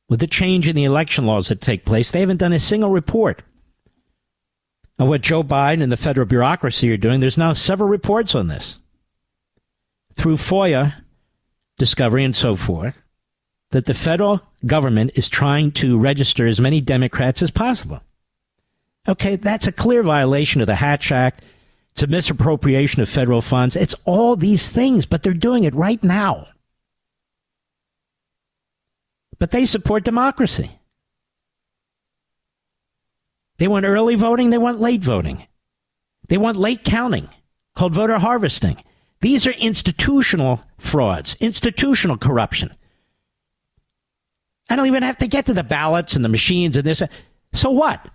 Speaker 1: with the change in the election laws that take place. They haven't done a single report on what Joe Biden and the federal bureaucracy are doing. There's now several reports on this through FOIA discovery and so forth, that the federal government is trying to register as many Democrats as possible. Okay, that's a clear violation of the Hatch Act. It's a misappropriation of federal funds. It's all these things, but they're doing it right now. But they support democracy. They want early voting. They want late voting. They want late counting, called voter harvesting. These are institutional frauds, institutional corruption. I don't even have to get to the ballots and the machines and this. So what?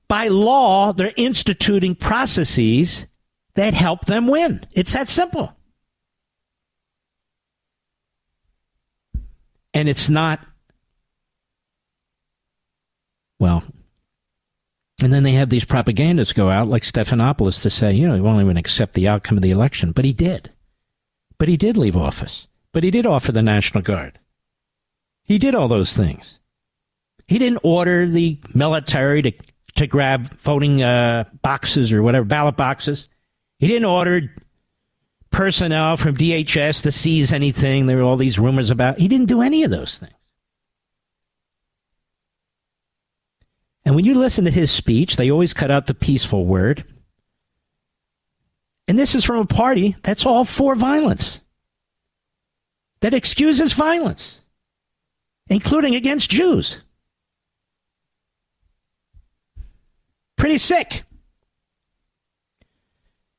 Speaker 1: By law, they're instituting processes that help them win. It's that simple. And it's not, well, and then they have these propagandists go out like Stephanopoulos to say, he won't even accept the outcome of the election. But he did. But he did leave office. But he did offer the National Guard. He did all those things. He didn't order the military to grab voting boxes or whatever, ballot boxes. He didn't order personnel from DHS to seize anything. There were all these rumors about. He didn't do any of those things. And when you listen to his speech, they always cut out the peaceful word. And this is from a party that's all for violence, that excuses violence, including against Jews. Pretty sick.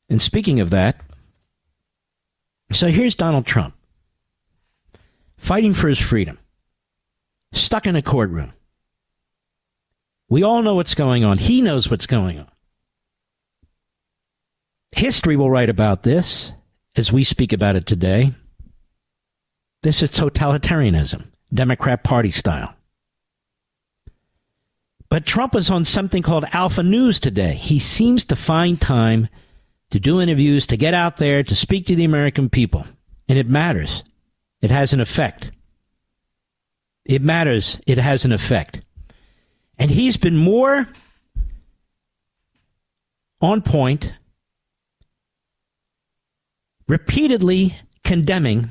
Speaker 1: And speaking of that, so here's Donald Trump fighting for his freedom, stuck in a courtroom. We all know what's going on. He knows what's going on. History will write about this as we speak about it today. This is totalitarianism, Democrat Party style. But Trump was on something called Alpha News today. He seems to find time to do interviews, to get out there, to speak to the American people. And it matters. It has an effect. It matters. It has an effect. And he's been more on point, repeatedly condemning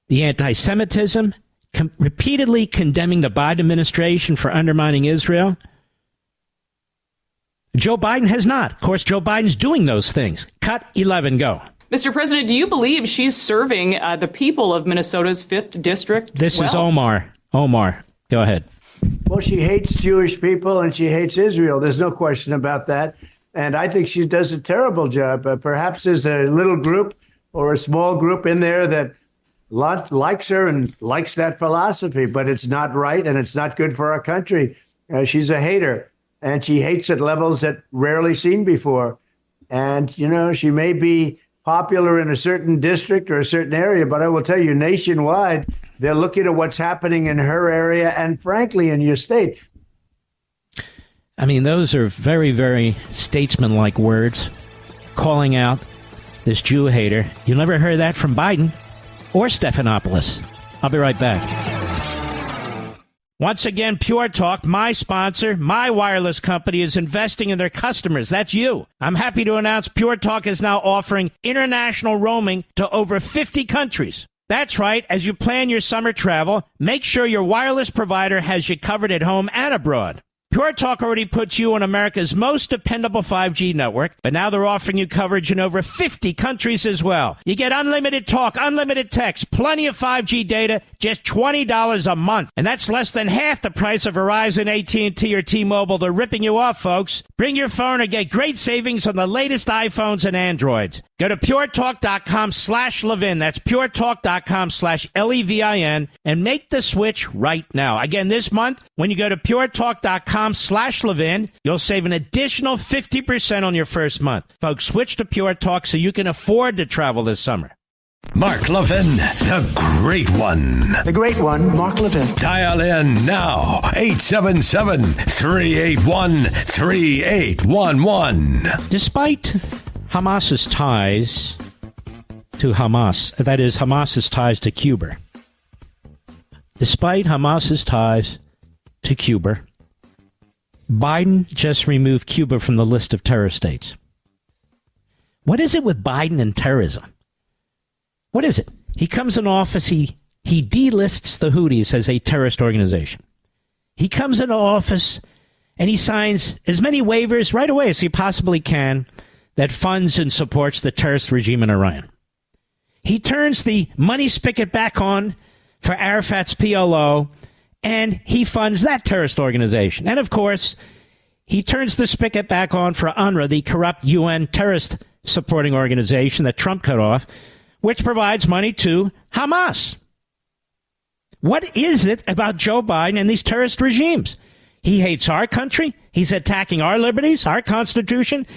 Speaker 1: the anti-Semitism, repeatedly condemning the Biden administration for undermining Israel. Joe Biden has not. Of course, Joe Biden's doing those things. Cut 11, go.
Speaker 14: Mr. President, do you believe she's serving the people of Minnesota's 5th District?
Speaker 1: This is Omar. Omar, go ahead.
Speaker 11: Well, she hates Jewish people and she hates Israel. There's no question about that. And I think she does a terrible job. Perhaps there's a little group or a small group in there that likes her and likes that philosophy, but it's not right and it's not good for our country. She's a hater and she hates at levels that rarely seen before. And, she may be popular in a certain district or a certain area, but I will tell you nationwide, they're looking at what's happening in her area and, frankly, in your state.
Speaker 1: I mean, those are very, very statesman-like words, calling out this Jew hater. You never heard that from Biden or Stephanopoulos. I'll be right back. Once again, Pure Talk, my sponsor, my wireless company, is investing in their customers. That's you. I'm happy to announce Pure Talk is now offering international roaming to over 50 countries. That's right. As you plan your summer travel, make sure your wireless provider has you covered at home and abroad. Pure Talk already puts you on America's most dependable 5G network, but now they're offering you coverage in over 50 countries as well. You get unlimited talk, unlimited text, plenty of 5G data, just $20 a month. And that's less than half the price of Verizon, AT&T, or T-Mobile. They're ripping you off, folks. Bring your phone and get great savings on the latest iPhones and Androids. Go to puretalk.com/Levin. That's puretalk.com/LEVIN and make the switch right now. Again, this month, when you go to puretalk.com/Levin, you'll save an additional 50% on your first month. Folks, switch to Pure Talk so you can afford to travel this summer.
Speaker 6: Mark Levin, the great one.
Speaker 11: The great one, Mark Levin.
Speaker 6: Dial in now, 877-381-3811.
Speaker 1: Despite Hamas's ties to Hamas, that is, Hamas's ties to Cuba. Despite Hamas's ties to Cuba, Biden just removed Cuba from the list of terror states. What is it with Biden and terrorism? What is it? He comes in office, he delists the Houthis as a terrorist organization. He comes into office and he signs as many waivers right away as he possibly can that funds and supports the terrorist regime in Iran. He turns the money spigot back on for Arafat's PLO, and he funds that terrorist organization. And, of course, he turns the spigot back on for UNRWA, the corrupt UN terrorist supporting organization that Trump cut off, which provides money to Hamas. What is it about Joe Biden and these terrorist regimes? He hates our country. He's attacking our liberties, our Constitution.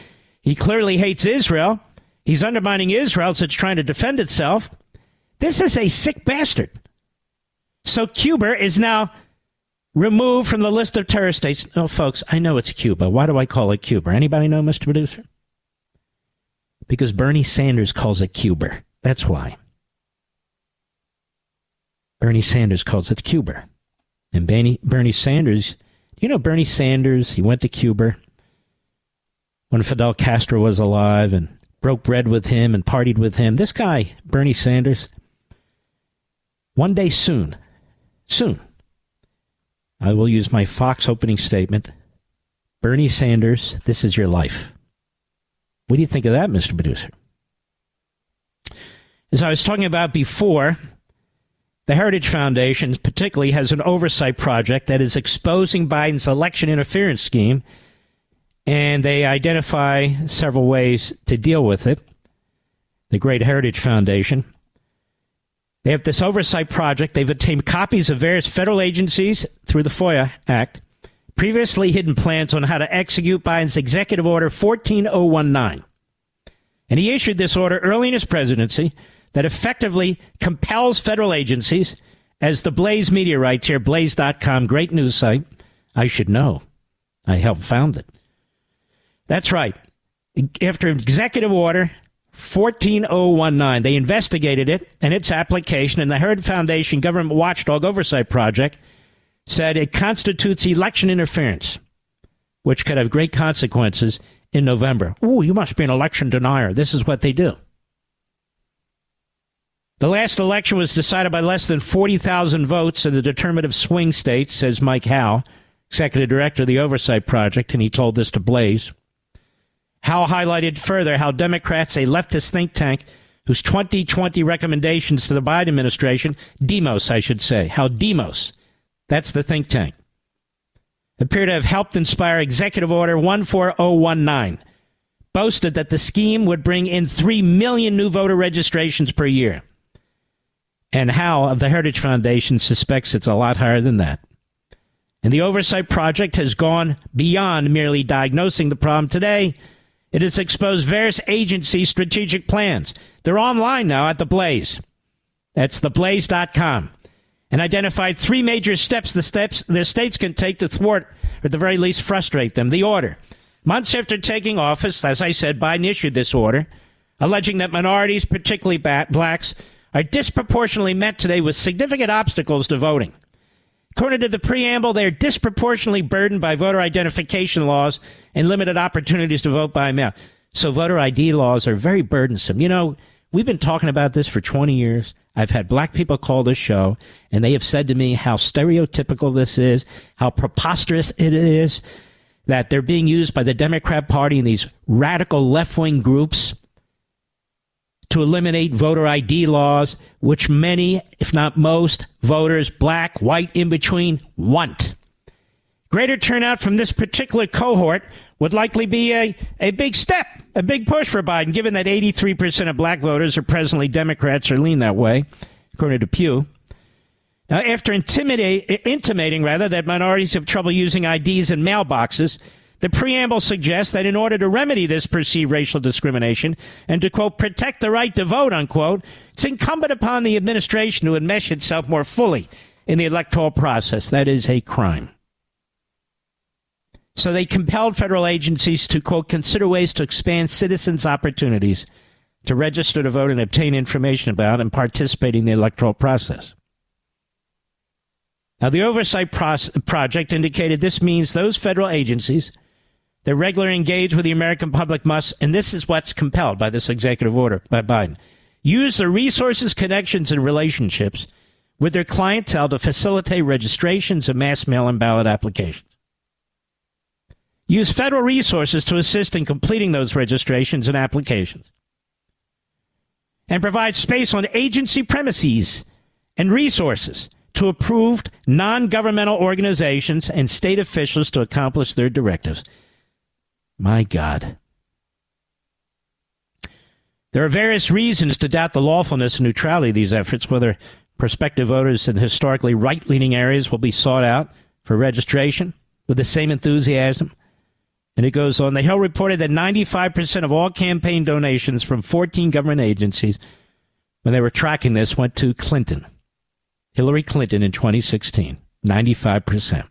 Speaker 1: He clearly hates Israel. He's undermining Israel as it's trying to defend itself. This is a sick bastard. So Cuba is now removed from the list of terrorist states. No, folks, I know it's Cuba. Why do I call it Cuba? Anybody know, Mr. Producer? Because Bernie Sanders calls it Cuba. That's why. Bernie Sanders calls it Cuba. And Bernie Sanders, you know Bernie Sanders, he went to Cuba when Fidel Castro was alive and broke bread with him and partied with him. This guy, Bernie Sanders, one day soon, I will use my Fox opening statement. Bernie Sanders, this is your life. What do you think of that, Mr. Producer? As I was talking about before, the Heritage Foundation particularly has an oversight project that is exposing Biden's election interference scheme, and they identify several ways to deal with it. The Great Heritage Foundation. They have this oversight project. They've obtained copies of various federal agencies through the FOIA Act, previously hidden plans on how to execute Biden's Executive Order 14019. And he issued this order early in his presidency that effectively compels federal agencies, as the Blaze Media writes here, blaze.com, great news site. I should know. I helped found it. That's right. After Executive Order 14019, they investigated it and its application, and the Heritage Foundation Government Watchdog Oversight Project said it constitutes election interference, which could have great consequences in November. Ooh, you must be an election denier. This is what they do. The last election was decided by less than 40,000 votes in the determinative swing states, says Mike Howe, executive director of the Oversight Project, and he told this to Blaze. Howe highlighted further how Democrats, a leftist think tank, whose 2020 recommendations to the Biden administration, Demos, I should say, how Demos, that's the think tank, appear to have helped inspire Executive Order 14019, boasted that the scheme would bring in 3 million new voter registrations per year. And Howe of the Heritage Foundation suspects it's a lot higher than that. And the Oversight Project has gone beyond merely diagnosing the problem today. It has exposed various agencies' strategic plans. They're online now at the Blaze. That's theblaze.com. And identified 3 major steps the states can take to thwart, or at the very least frustrate them. The order. Months after taking office, as I said, Biden issued this order, alleging that minorities, particularly blacks, are disproportionately met today with significant obstacles to voting. According to the preamble, they are disproportionately burdened by voter identification laws and limited opportunities to vote by mail. So voter ID laws are very burdensome. You know, we've been talking about this for 20 years. I've had black people call this show, and they have said to me how stereotypical this is, how preposterous it is, that they're being used by the Democrat Party and these radical left-wing groups to eliminate voter ID laws, which many, if not most, voters, black, white, in between, want. Greater turnout from this particular cohort would likely be a big step, a big push for Biden, given that 83% of black voters are presently Democrats or lean that way, according to Pew. Now, after intimating that minorities have trouble using IDs in mailboxes, the preamble suggests that in order to remedy this perceived racial discrimination and to, quote, protect the right to vote, unquote, it's incumbent upon the administration to enmesh itself more fully in the electoral process. That is a crime. So they compelled federal agencies to, quote, consider ways to expand citizens' opportunities to register to vote and obtain information about and participate in the electoral process. Now, the Oversight Project indicated this means those federal agencies that regularly engage with the American public must, and this is what's compelled by this executive order by Biden, use the resources, connections, and relationships with their clientele to facilitate registrations of mass mail-in ballot applications. use federal resources to assist in completing those registrations and applications, and provide space on agency premises and resources to approved non-governmental organizations and state officials to accomplish their directives. My God. There are various reasons to doubt the lawfulness and neutrality of these efforts, whether prospective voters in historically right-leaning areas will be sought out for registration with the same enthusiasm. And it goes on. The Hill reported that 95% of all campaign donations from 14 government agencies, when they were tracking this, went to Clinton. Hillary Clinton in 2016. 95%.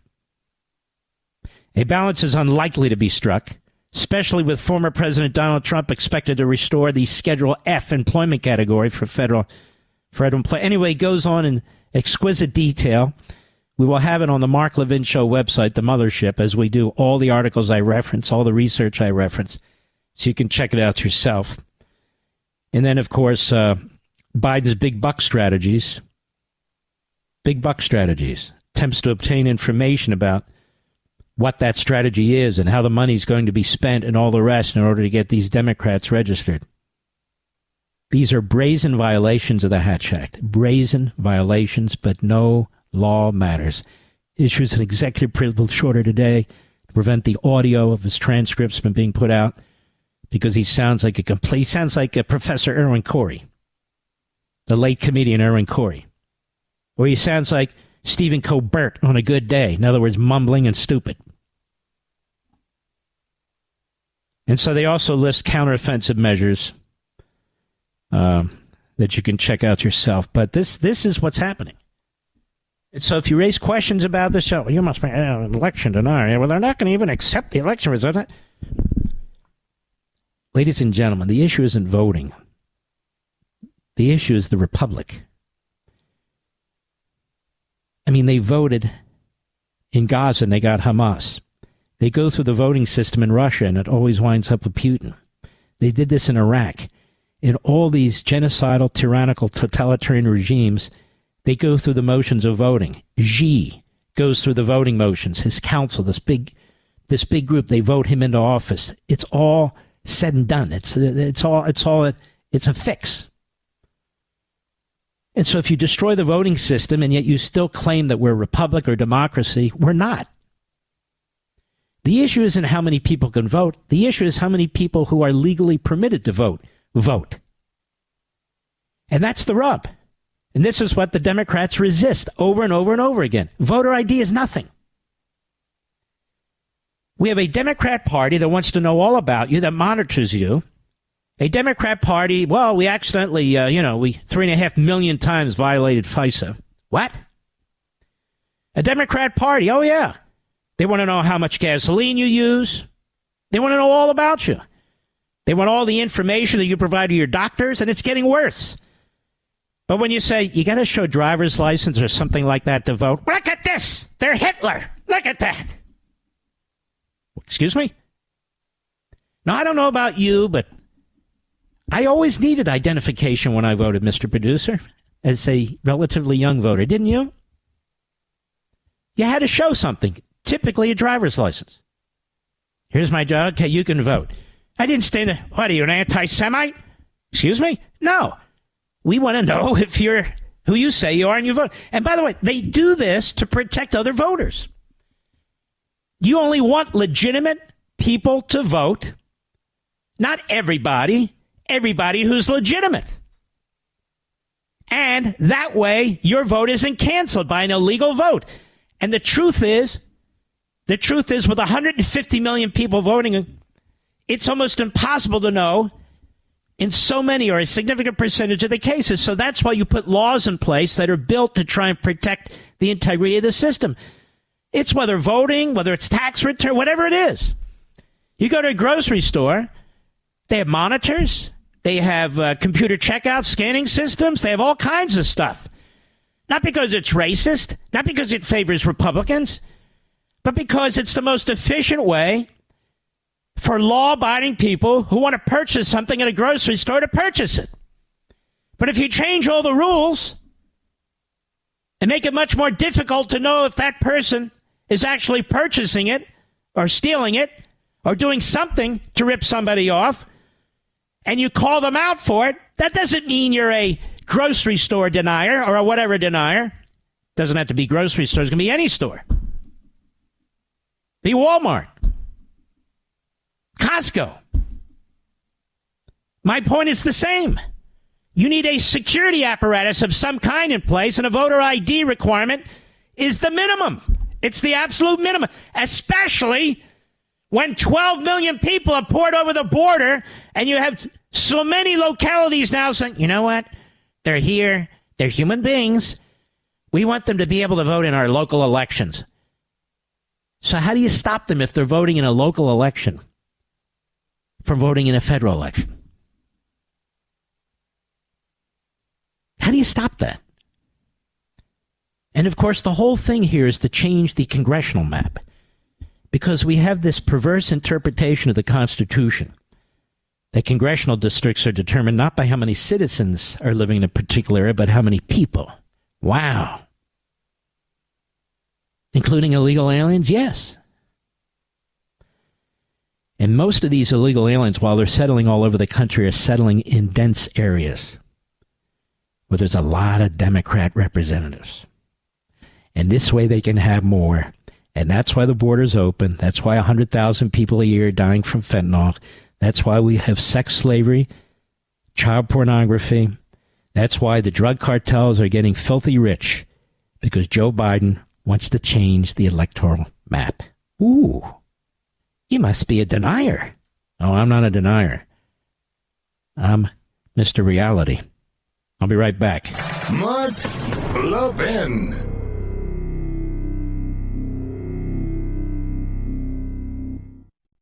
Speaker 1: A balance is unlikely to be struck, especially with former President Donald Trump expected to restore the Schedule F employment category for federal employment. Anyway, it goes on in exquisite detail. We will have it on the Mark Levin Show website, the mothership, as we do all the articles I reference, all the research I reference, so you can check it out yourself. And then, of course, Biden's big buck strategies, attempts to obtain information about what that strategy is and how the money's going to be spent and all the rest in order to get these Democrats registered. These are brazen violations of the Hatch Act. Brazen violations, but no law matters. Issues an executive privilege order today to prevent the audio of his transcripts from being put out because he sounds like a Professor Irwin Corey, the late comedian Irwin Corey. Or he sounds like Stephen Colbert on a good day. In other words, mumbling and stupid. And so they also list counteroffensive measures that you can check out yourself. But this is what's happening. And so if you raise questions about this, well, you must be an election denier. Well, they're not going to even accept the election result. Ladies and gentlemen, the issue isn't voting. The issue is the republic. I mean, they voted in Gaza and they got Hamas. They go through the voting system in Russia and it always winds up with Putin. They did this in Iraq. In all these genocidal, tyrannical, totalitarian regimes, they go through the motions of voting. Xi goes through the voting motions. His council, this big group, they vote him into office. It's all said and done. It's a fix. And so if you destroy the voting system and yet you still claim that we're a republic or democracy, we're not. The issue isn't how many people can vote. The issue is how many people who are legally permitted to vote. And that's the rub. And this is what the Democrats resist over and over and over again. Voter ID is nothing. We have a Democrat Party that wants to know all about you, that monitors you. A Democrat Party, well, we accidentally, we 3.5 million times violated FISA. What? A Democrat Party, oh yeah. They want to know how much gasoline you use. They want to know all about you. They want all the information that you provide to your doctors, and it's getting worse. But when you say, you got to show driver's license or something like that to vote, look at this! They're Hitler! Look at that! Excuse me? Now, I don't know about you, but I always needed identification when I voted, Mr. Producer, as a relatively young voter, didn't you? You had to show something, typically a driver's license. Here's my job. Okay, you can vote. I didn't stand there. What, are you an anti-Semite? Excuse me? No. We want to know if you're who you say you are and you vote. And by the way, they do this to protect other voters. You only want legitimate people to vote. Not everybody. Everybody who's legitimate. And that way, your vote isn't canceled by an illegal vote. And the truth is with 150 million people voting, it's almost impossible to know in so many or a significant percentage of the cases. So that's why you put laws in place that are built to try and protect the integrity of the system. It's whether voting, whether it's tax return, whatever it is. You go to a grocery store, they have monitors, they have computer checkout scanning systems, they have all kinds of stuff. Not because it's racist, not because it favors Republicans, but because it's the most efficient way for law-abiding people who want to purchase something at a grocery store to purchase it. But if you change all the rules and make it much more difficult to know if that person is actually purchasing it or stealing it or doing something to rip somebody off, and you call them out for it, that doesn't mean you're a grocery store denier or a whatever denier. Doesn't have to be grocery stores. It can be any store. Be Walmart. Costco. My point is the same. You need a security apparatus of some kind in place, and a voter ID requirement is the minimum. It's the absolute minimum, especially when 12 million people are poured over the border and you have so many localities now saying, you know what? They're here. They're human beings. We want them to be able to vote in our local elections. So how do you stop them if they're voting in a local election from voting in a federal election? How do you stop that? And of course, the whole thing here is to change the congressional map, because we have this perverse interpretation of the Constitution that congressional districts are determined not by how many citizens are living in a particular area, but how many people. Wow. Including illegal aliens? Yes. And most of these illegal aliens, while they're settling all over the country, are settling in dense areas where there's a lot of Democrat representatives. And this way they can have more. And that's why the border's open. That's why 100,000 people a year are dying from fentanyl. That's why we have sex slavery, child pornography. That's why the drug cartels are getting filthy rich, because Joe Biden wants to change the electoral map. Ooh, you must be a denier. Oh, I'm not a denier. I'm Mr. Reality. I'll be right back.
Speaker 2: Mark Levin.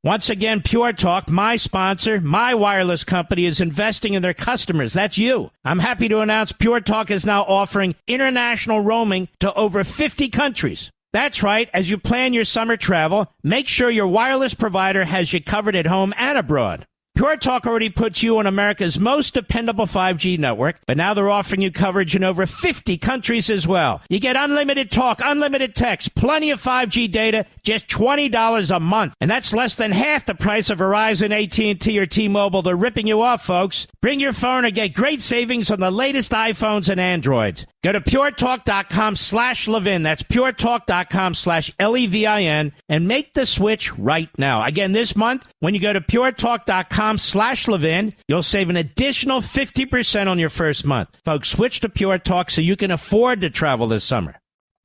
Speaker 1: Once again, Pure Talk, my sponsor, my wireless company, is investing in their customers. That's you. I'm happy to announce Pure Talk is now offering international roaming to over 50 countries. That's right. As you plan your summer travel, make sure your wireless provider has you covered at home and abroad. Pure Talk already puts you on America's most dependable 5G network, but now they're offering you coverage in over 50 countries as well. You get unlimited talk, unlimited text, plenty of 5G data, just $20 a month. And that's less than half the price of Verizon, AT&T, or T-Mobile. They're ripping you off, folks. Bring your phone and get great savings on the latest iPhones and Androids. Go to puretalk.com/Levin. That's puretalk.com/Levin and make the switch right now. Again, this month, when you go to puretalk.com/Levin, you'll save an additional 50% on your first month. Folks, switch to Pure Talk so you can afford to travel this summer.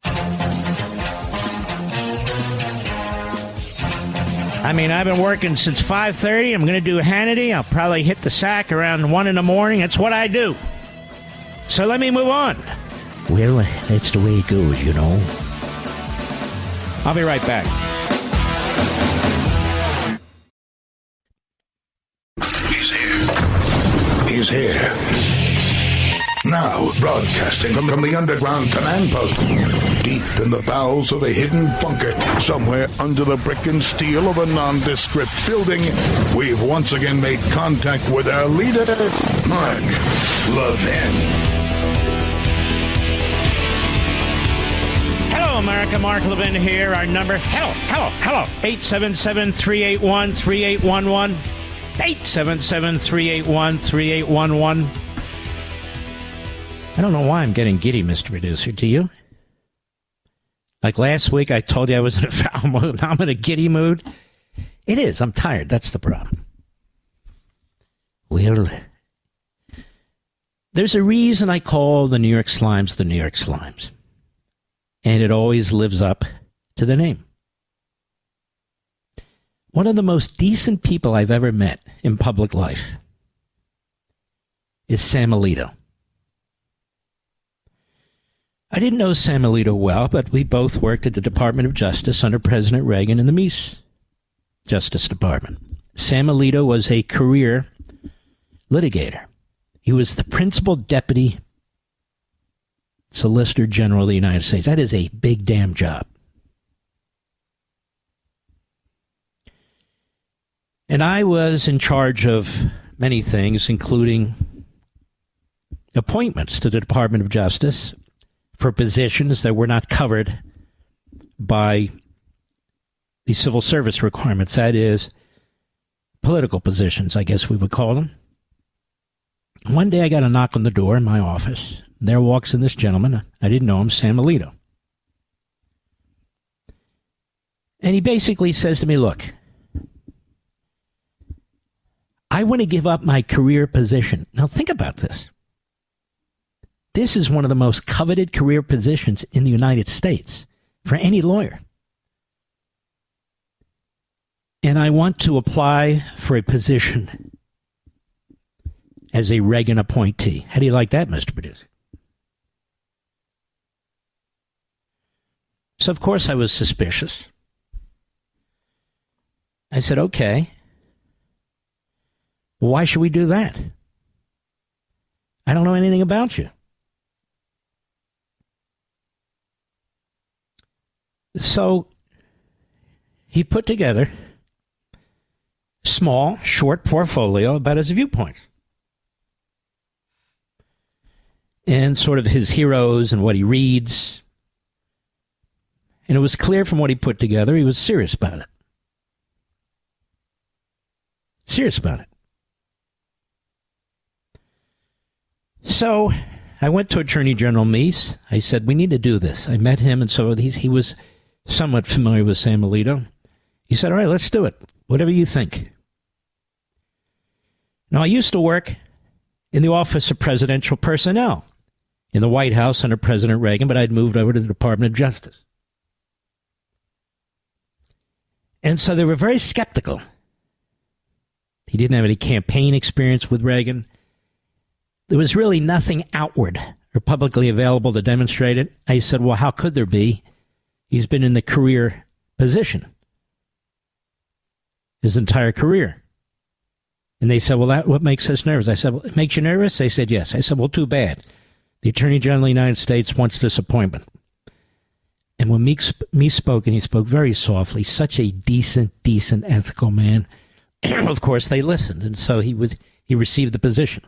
Speaker 1: I mean, I've been working since 5:30. I'm going to do Hannity. I'll probably hit the sack around 1 in the morning. That's what I do. So let me move on. Well, that's the way it goes, you know. I'll be right back.
Speaker 2: He's here. Now, broadcasting from the underground command post, deep in the bowels of a hidden bunker, somewhere under the brick and steel of a nondescript building, we've once again made contact with our leader, Mark Levin.
Speaker 1: Hello, America. Mark Levin here. Our number, hello. 877-381-3811. 877-381-3811. I don't know why I'm getting giddy, Mr. Producer. Do you? Like last week, I told you I was in a foul mood. Now I'm in a giddy mood. It is. I'm tired. That's the problem. Well, there's a reason I call the New York Slimes the New York Slimes. And it always lives up to the name. One of the most decent people I've ever met in public life is Sam Alito. I didn't know Sam Alito well, but we both worked at the Department of Justice under President Reagan in the Meese Justice Department. Sam Alito was a career litigator. He was the principal deputy Solicitor General of the United States. That is a big damn job. And I was in charge of many things, including appointments to the Department of Justice for positions that were not covered by the civil service requirements, that is, political positions, I guess we would call them. One day I got a knock on the door in my office. There walks in this gentleman. I didn't know him, Sam Alito. And he basically says to me, look, I want to give up my career position. Now think about this. This is one of the most coveted career positions in the United States for any lawyer. And I want to apply for a position as a Reagan appointee. How do you like that, Mr. Producer? So, of course, I was suspicious. I said, okay, well, why should we do that? I don't know anything about you. So he put together a small, short portfolio about his viewpoints and sort of his heroes and what he reads. And it was clear from what he put together, he was serious about it. Serious about it. So I went to Attorney General Meese. I said, we need to do this. I met him, and so he was somewhat familiar with Sam Alito. He said, all right, let's do it. Whatever you think. Now, I used to work in the Office of Presidential Personnel in the White House under President Reagan, but I'd moved over to the Department of Justice. And so they were very skeptical. He didn't have any campaign experience with Reagan. There was really nothing outward or publicly available to demonstrate it. I said, well, how could there be? He's been in the career position his entire career. And they said, well, that's what makes us nervous. I said, well, it makes you nervous? They said, yes. I said, well, too bad. The Attorney General of the United States wants this appointment. And when Meese spoke, and he spoke very softly, such a decent, ethical man, of course, they listened. And so he received the position.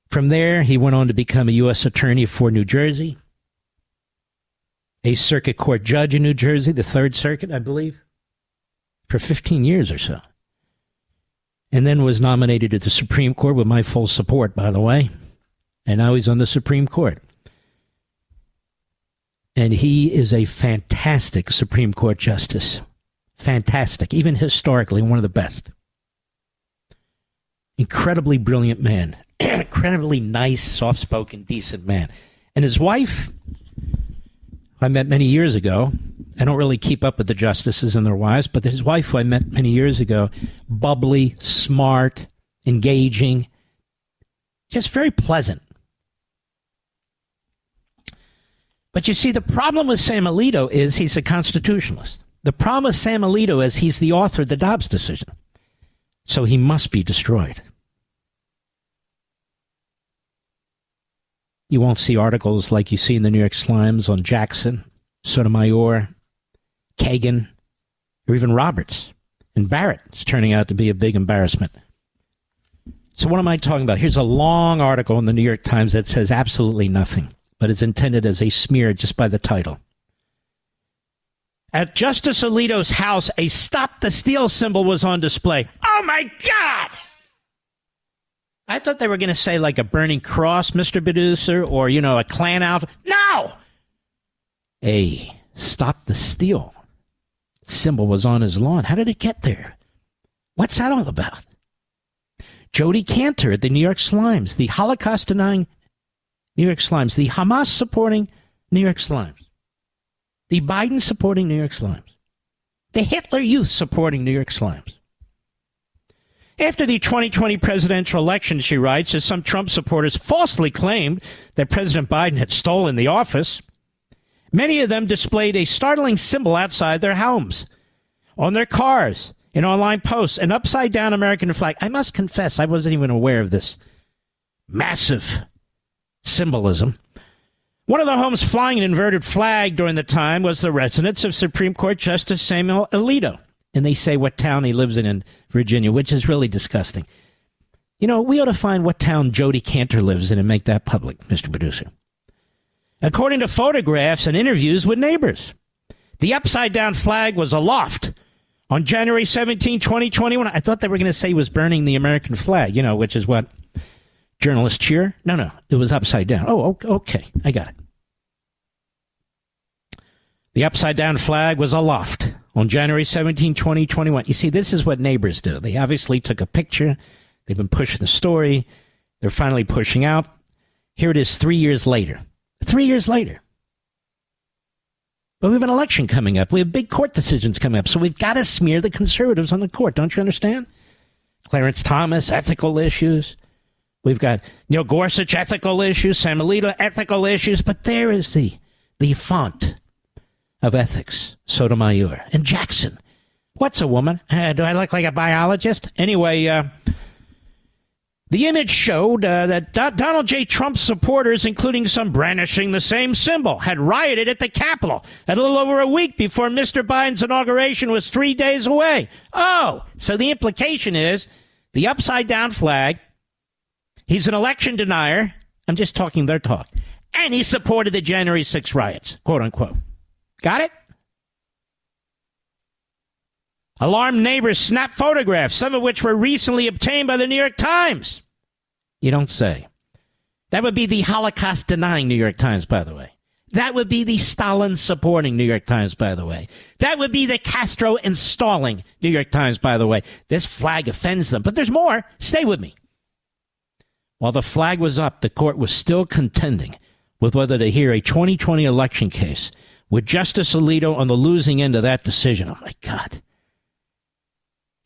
Speaker 1: From there, he went on to become a U.S. attorney for New Jersey, a circuit court judge in New Jersey, the Third Circuit, I believe, for 15 years or so. And then was nominated to the Supreme Court with my full support, by the way. And now he's on the Supreme Court. And he is a fantastic Supreme Court justice. Fantastic. Even historically, one of the best. Incredibly brilliant man. Incredibly nice, soft-spoken, decent man. And his wife, I met many years ago. I don't really keep up with the justices and their wives, but his wife, who I met many years ago, bubbly, smart, engaging, just very pleasant. But you see, the problem with Sam Alito is he's a constitutionalist. The problem with Sam Alito is he's the author of the Dobbs decision. So he must be destroyed. You won't see articles like you see in the New York Slimes on Jackson, Sotomayor, Kagan, or even Roberts. And Barrett is turning out to be a big embarrassment. So what am I talking about? Here's a long article in the New York Times that says absolutely nothing, but it's intended as a smear just by the title. At Justice Alito's house, a Stop the Steal symbol was on display. Oh, my God! I thought they were going to say like a burning cross, Mr. Producer, or, a Klan outfit. No! A Stop the Steal symbol was on his lawn. How did it get there? What's that all about? Jody Cantor at the New York Slimes, the Holocaust-denying New York Slimes, the Hamas-supporting New York Slimes, the Biden-supporting New York Slimes, the Hitler Youth supporting New York Slimes. After the 2020 presidential election, she writes, as some Trump supporters falsely claimed that President Biden had stolen the office, many of them displayed a startling symbol outside their homes, on their cars, in online posts, an upside-down American flag. I must confess, I wasn't even aware of this massive symbolism. One of the homes flying an inverted flag during the time was the residence of Supreme Court Justice Samuel Alito. And they say what town he lives in Virginia, which is really disgusting. We ought to find what town Jody Cantor lives in and make that public, Mr. Producer. According to photographs and interviews with neighbors, The upside-down flag was aloft on January 17, 2021. I thought they were going to say he was burning the American flag, which is what journalists cheer. No, it was upside down. Oh, okay, I got it. The upside-down flag was aloft on January 17, 2021. You see, this is what neighbors do. They obviously took a picture. They've been pushing the story. They're finally pushing out. Here it is 3 years later. 3 years later. But we have an election coming up. We have big court decisions coming up. So we've got to smear the conservatives on the court. Don't you understand? Clarence Thomas, ethical issues. We've got Neil Gorsuch, ethical issues. Sam Alito, ethical issues. But there is the font of ethics, Sotomayor. And Jackson. What's a woman? Do I look like a biologist? Anyway, the image showed that Donald J. Trump's supporters, including some brandishing the same symbol, had rioted at the Capitol a little over a week before Mr. Biden's inauguration was 3 days away. Oh, so the implication is the upside-down flag, he's an election denier. I'm just talking their talk. And he supported the January 6th riots, quote unquote. Got it? Alarmed neighbors snapped photographs, some of which were recently obtained by the New York Times. You don't say. That would be the Holocaust-denying New York Times, by the way. That would be the Stalin-supporting New York Times, by the way. That would be the Castro-installing New York Times, by the way. This flag offends them. But there's more. Stay with me. While the flag was up, the court was still contending with whether to hear a 2020 election case with Justice Alito on the losing end of that decision. Oh, my God.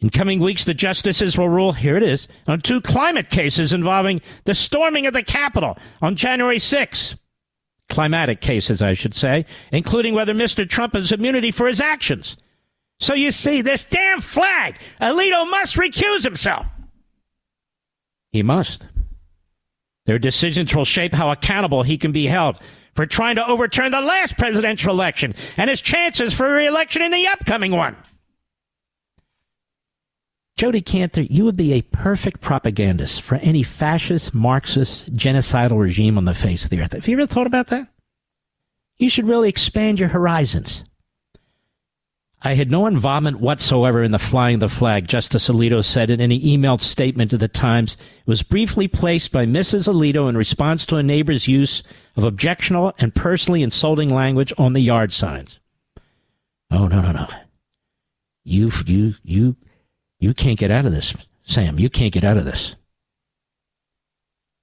Speaker 1: In coming weeks, the justices will rule, here it is, on 2 climate cases involving the storming of the Capitol on January 6th. Climatic cases, I should say, including whether Mr. Trump has immunity for his actions. So you see, this damn flag, Alito must recuse himself. He must. Their decisions will shape how accountable he can be held for trying to overturn the last presidential election and his chances for re-election in the upcoming one. Jody Cantor, you would be a perfect propagandist for any fascist, Marxist, genocidal regime on the face of the earth. Have you ever thought about that? You should really expand your horizons. I had no involvement whatsoever in the flying of the flag, Justice Alito said in an emailed statement to the Times. It was briefly placed by Mrs. Alito in response to a neighbor's use of objectionable and personally insulting language on the yard signs. Oh, no. You can't get out of this, Sam. You can't get out of this.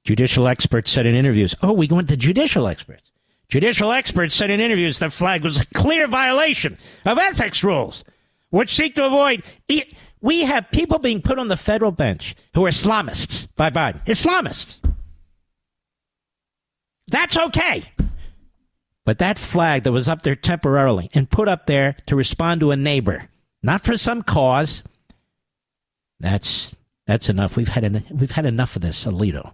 Speaker 1: Judicial experts said in interviews. Oh, we went to judicial experts. Judicial experts said in interviews the flag was a clear violation of ethics rules, which seek to avoid. We have people being put on the federal bench who are Islamists by Biden. Islamists. That's okay. But that flag that was up there temporarily and put up there to respond to a neighbor, not for some cause. That's enough. We've had enough of this, Alito.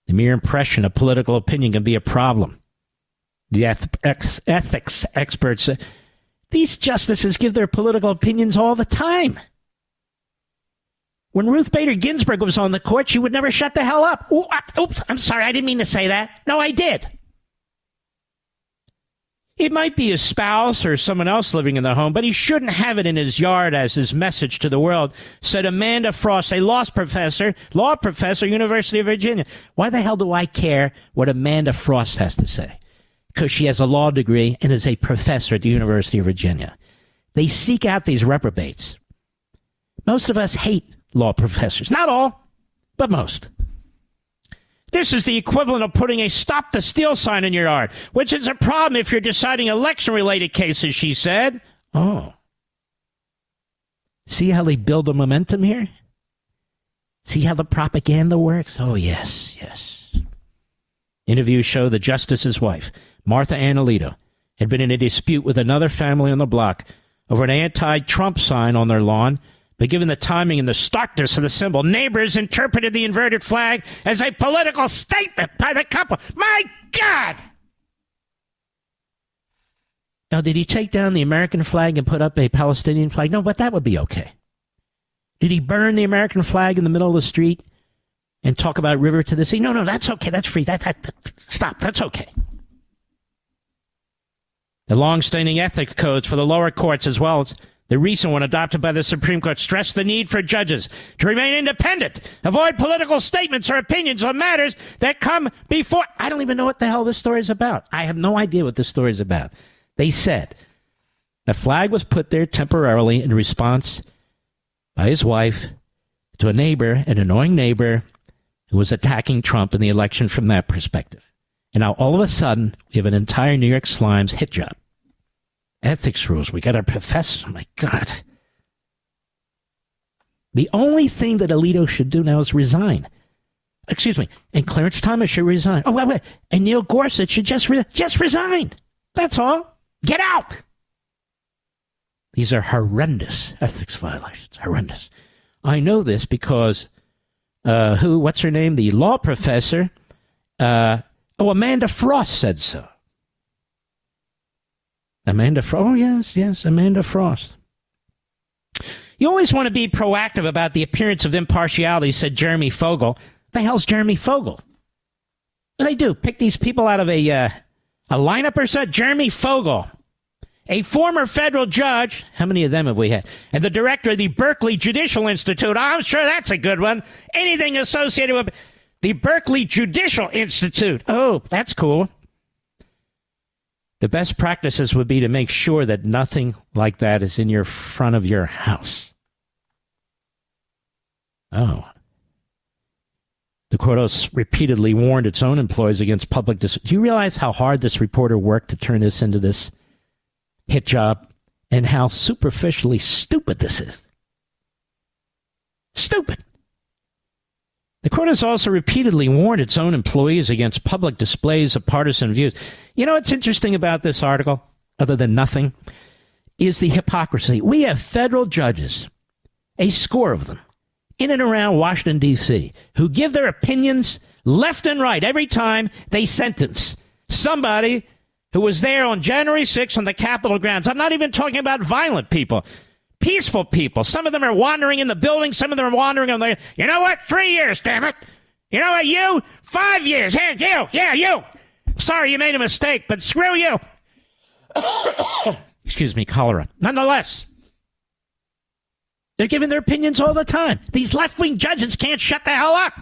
Speaker 1: The mere impression of political opinion can be a problem. The ethics experts say these justices give their political opinions all the time. When Ruth Bader Ginsburg was on the court, she would never shut the hell up. Oops, I'm sorry, I didn't mean to say that. No, I did. It might be his spouse or someone else living in the home, but he shouldn't have it in his yard as his message to the world, said Amanda Frost, a law professor, University of Virginia. Why the hell do I care what Amanda Frost has to say? Because she has a law degree and is a professor at the University of Virginia. They seek out these reprobates. Most of us hate law professors. Not all, but most. This is the equivalent of putting a stop the steal sign in your yard, which is a problem if you're deciding election-related cases, she said. Oh. See how they build the momentum here? See how the propaganda works? Oh, yes. Interviews show the justice's wife, Martha Ann Alito, had been in a dispute with another family on the block over an anti-Trump sign on their lawn. But given the timing and the starkness of the symbol, neighbors interpreted the inverted flag as a political statement by the couple. My God! Now, did he take down the American flag and put up a Palestinian flag? No, but that would be okay. Did he burn the American flag in the middle of the street and talk about river to the sea? No, that's okay. That's free. Stop. That's okay. The long-standing ethics codes for the lower courts, as well as the recent one adopted by the Supreme Court, stress the need for judges to remain independent, avoid political statements or opinions on matters that come before. I don't even know what the hell this story is about. I have no idea what this story is about. They said the flag was put there temporarily in response by his wife to a neighbor, an annoying neighbor who was attacking Trump in the election from that perspective. And now all of a sudden, we have an entire New York Slimes hit job. Ethics rules. We got our professors. Oh, my God. The only thing that Alito should do now is resign. Excuse me. And Clarence Thomas should resign. Oh, wait. And Neil Gorsuch should just resign. That's all. Get out. These are horrendous ethics violations. Horrendous. I know this because, what's her name? The law professor, Amanda Frost said so. Amanda Frost. You always want to be proactive about the appearance of impartiality, said Jeremy Fogel. The hell's Jeremy Fogel? What do they do? Pick these people out of a lineup or so? Jeremy Fogel, a former federal judge. How many of them have we had? And the director of the Berkeley Judicial Institute. I'm sure that's a good one. Anything associated with the Berkeley Judicial Institute. Oh, that's cool. The best practices would be to make sure that nothing like that is in your front of your house. Oh. The courthouse repeatedly warned its own employees against public Do you realize how hard this reporter worked to turn this into this hit job and how superficially stupid this is? Stupid. The court has also repeatedly warned its own employees against public displays of partisan views. You know what's interesting about this article, other than nothing, is the hypocrisy. We have federal judges, a score of them, in and around Washington, D.C., who give their opinions left and right every time they sentence somebody who was there on January 6th on the Capitol grounds. I'm not even talking about violent people. Peaceful people. Some of them are wandering in the building. Some of them are wandering on the... You know what? 3 years, damn it. You know what? You? 5 years. Hey, you. Yeah, you. Sorry you made a mistake, but screw you. Excuse me, cholera. Nonetheless, they're giving their opinions all the time. These left-wing judges can't shut the hell up.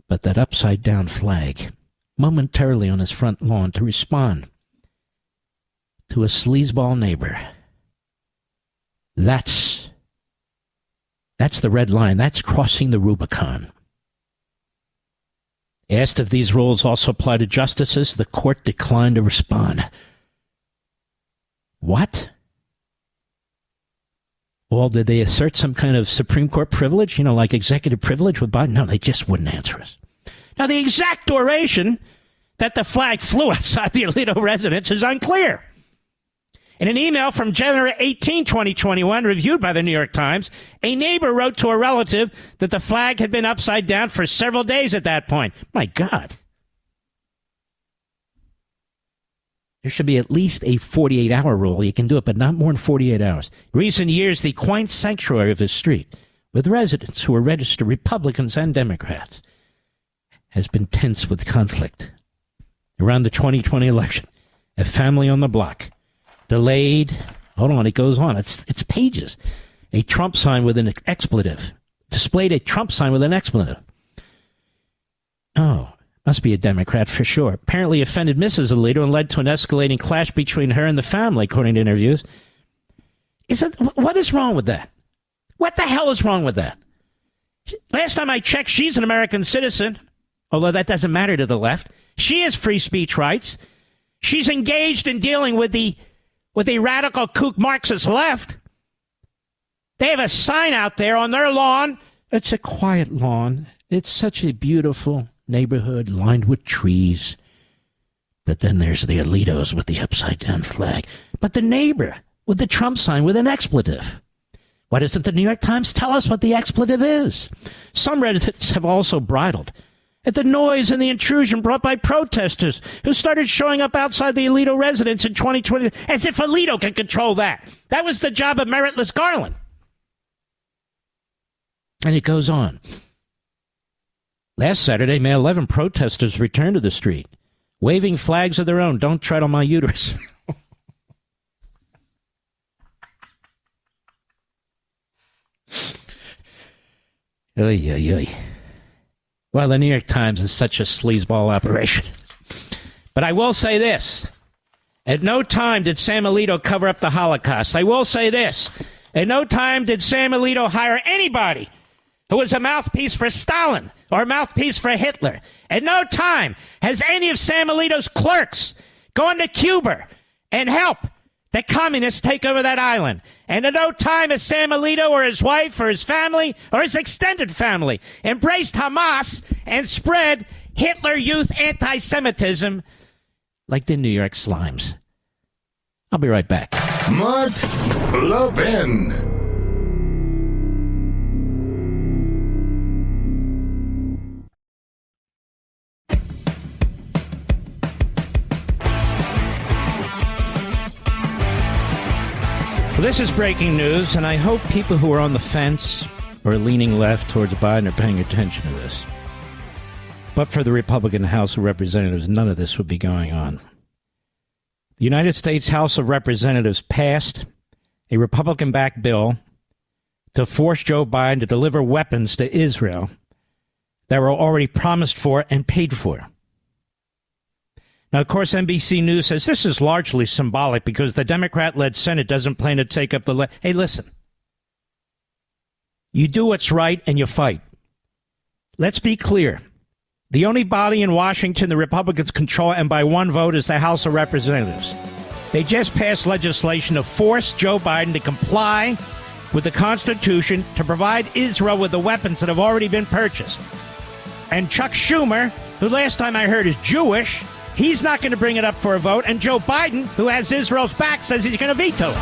Speaker 1: But that upside-down flag, momentarily on his front lawn to respond to a sleazeball neighbor... That's the red line. That's crossing the Rubicon. Asked if these rules also apply to justices, the court declined to respond. What? Well, did they assert some kind of Supreme Court privilege, like executive privilege with Biden? No, they just wouldn't answer us. Now, the exact duration that the flag flew outside the Alito residence is unclear. In an email from January 18, 2021, reviewed by the New York Times, a neighbor wrote to a relative that the flag had been upside down for several days at that point. My God. There should be at least a 48-hour rule. You can do it, but not more than 48 hours. In recent years, the quaint sanctuary of the street, with residents who are registered Republicans and Democrats, has been tense with conflict. Around the 2020 election, a family on the block delayed, hold on, it goes on, it's pages, a Trump sign with an expletive, displayed a Trump sign with an expletive. Oh, must be a Democrat for sure. Apparently offended Mrs. Alito and led to an escalating clash between her and the family, according to interviews. What is wrong with that? What the hell is wrong with that? Last time I checked, she's an American citizen, although that doesn't matter to the left. She has free speech rights. She's engaged in dealing with the radical kook Marxist left. They have a sign out there on their lawn. It's a quiet lawn. It's such a beautiful neighborhood lined with trees. But then there's the Alitos with the upside-down flag. But the neighbor with the Trump sign with an expletive. Why doesn't the New York Times tell us what the expletive is? Some residents have also bridled at the noise and the intrusion brought by protesters who started showing up outside the Alito residence in 2020, as if Alito can control that. That was the job of meritless Garland. And it goes on. Last Saturday, May 11, protesters returned to the street waving flags of their own. Don't tread on my uterus. Oy, oy, oy. Well, the New York Times is such a sleazeball operation. But I will say this. At no time did Sam Alito cover up the Holocaust. I will say this. At no time did Sam Alito hire anybody who was a mouthpiece for Stalin or a mouthpiece for Hitler. At no time has any of Sam Alito's clerks gone to Cuba and helped the communists take over that island. And at no time has Sam Alito or his wife or his family or his extended family embraced Hamas and spread Hitler Youth anti-Semitism like the New York Slimes. I'll be right back.
Speaker 2: Mark Levin.
Speaker 1: This is breaking news, and I hope people who are on the fence or leaning left towards Biden are paying attention to this. But for the Republican House of Representatives, none of this would be going on. The United States House of Representatives passed a Republican-backed bill to force Joe Biden to deliver weapons to Israel that were already promised for and paid for. Now, of course, NBC News says this is largely symbolic because the Democrat-led Senate doesn't plan to take up the... Hey, listen. You do what's right and you fight. Let's be clear. The only body in Washington the Republicans control, and by one vote, is the House of Representatives. They just passed legislation to force Joe Biden to comply with the Constitution to provide Israel with the weapons that have already been purchased. And Chuck Schumer, who last time I heard is Jewish... he's not going to bring it up for a vote, and Joe Biden, who has Israel's back, says he's going to veto it.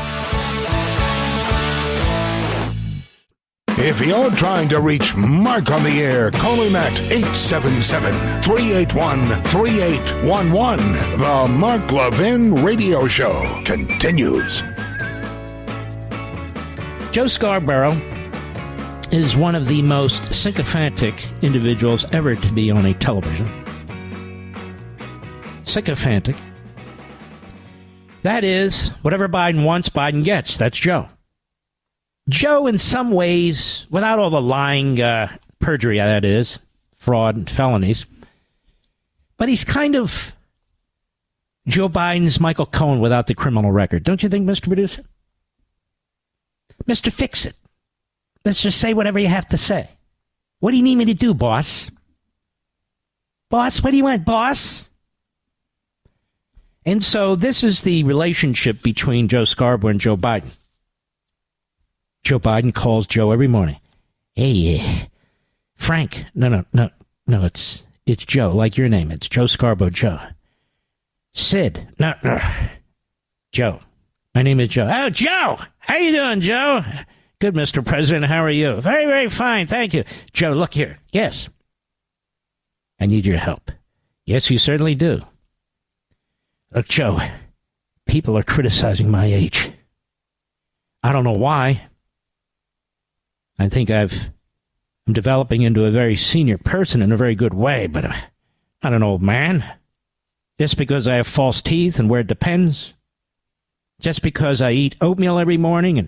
Speaker 2: If you're trying to reach Mark on the air, call him at 877-381-3811. The Mark Levin Radio Show continues.
Speaker 1: Joe Scarborough is one of the most sycophantic individuals ever to be on a television. Sycophantic. That is, whatever Biden wants, Biden gets. That's Joe. Joe, in some ways, without all the lying, perjury, that is, fraud and felonies, but he's kind of Joe Biden's Michael Cohen without the criminal record. Don't you think, Mr. Producer? Mr. Fix-It. Let's just say whatever you have to say. What do you need me to do, boss? Boss, what do you want, boss? And so this is the relationship between Joe Scarborough and Joe Biden. Joe Biden calls Joe every morning. Hey, Frank. No, it's Joe, like your name. It's Joe Scarborough, Joe. Sid. No. Joe. My name is Joe. Oh, Joe. How you doing, Joe? Good, Mr. President. How are you? Very, very fine. Thank you. Joe, look here. Yes. I need your help. Yes, you certainly do. Look, Joe, people are criticizing my age. I don't know why. I think I'm developing into a very senior person in a very good way, but I'm not an old man. Just because I have false teeth and wear Depends. Just because I eat oatmeal every morning and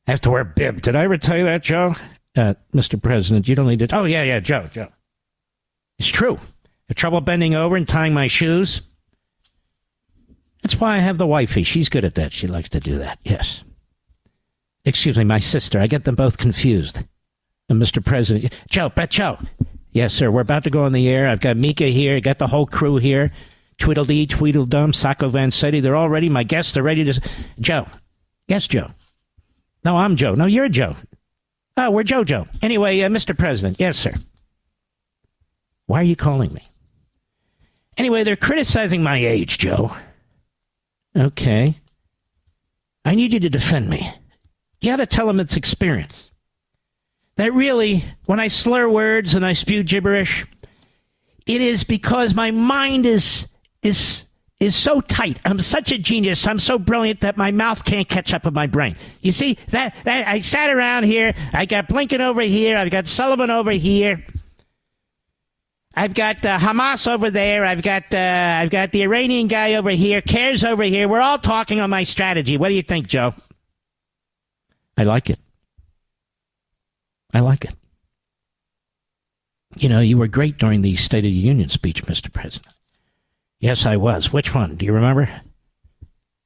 Speaker 1: have to wear a bib. Did I ever tell you that, Joe? Mr. President, you don't need to... Oh, yeah, Joe. It's true. Have trouble bending over and tying my shoes. That's why I have the wifey. She's good at that. She likes to do that. Yes. Excuse me, my sister. I get them both confused. Mr. President. Joe. Yes, sir. We're about to go on the air. I've got Mika here. I got the whole crew here. Tweedledee, Tweedledum, Sacco Vanzetti. They're all ready. My guests are ready to... Joe. Yes, Joe. No, I'm Joe. No, you're Joe. Oh, we're Joe. Anyway, Mr. President. Yes, sir. Why are you calling me? Anyway, they're criticizing my age, Joe. Okay. I need you to defend me. You got to tell them it's experience. That really, when I slur words and I spew gibberish, it is because my mind is so tight. I'm such a genius. I'm so brilliant that my mouth can't catch up with my brain. You see, that I sat around here. I got Blinken over here. I've got Sullivan over here. I've got Hamas over there. I've got the Iranian guy over here. Cares over here. We're all talking on my strategy. What do you think, Joe? I like it. I like it. You know, you were great during the State of the Union speech, Mr. President. Yes, I was. Which one? Do you remember?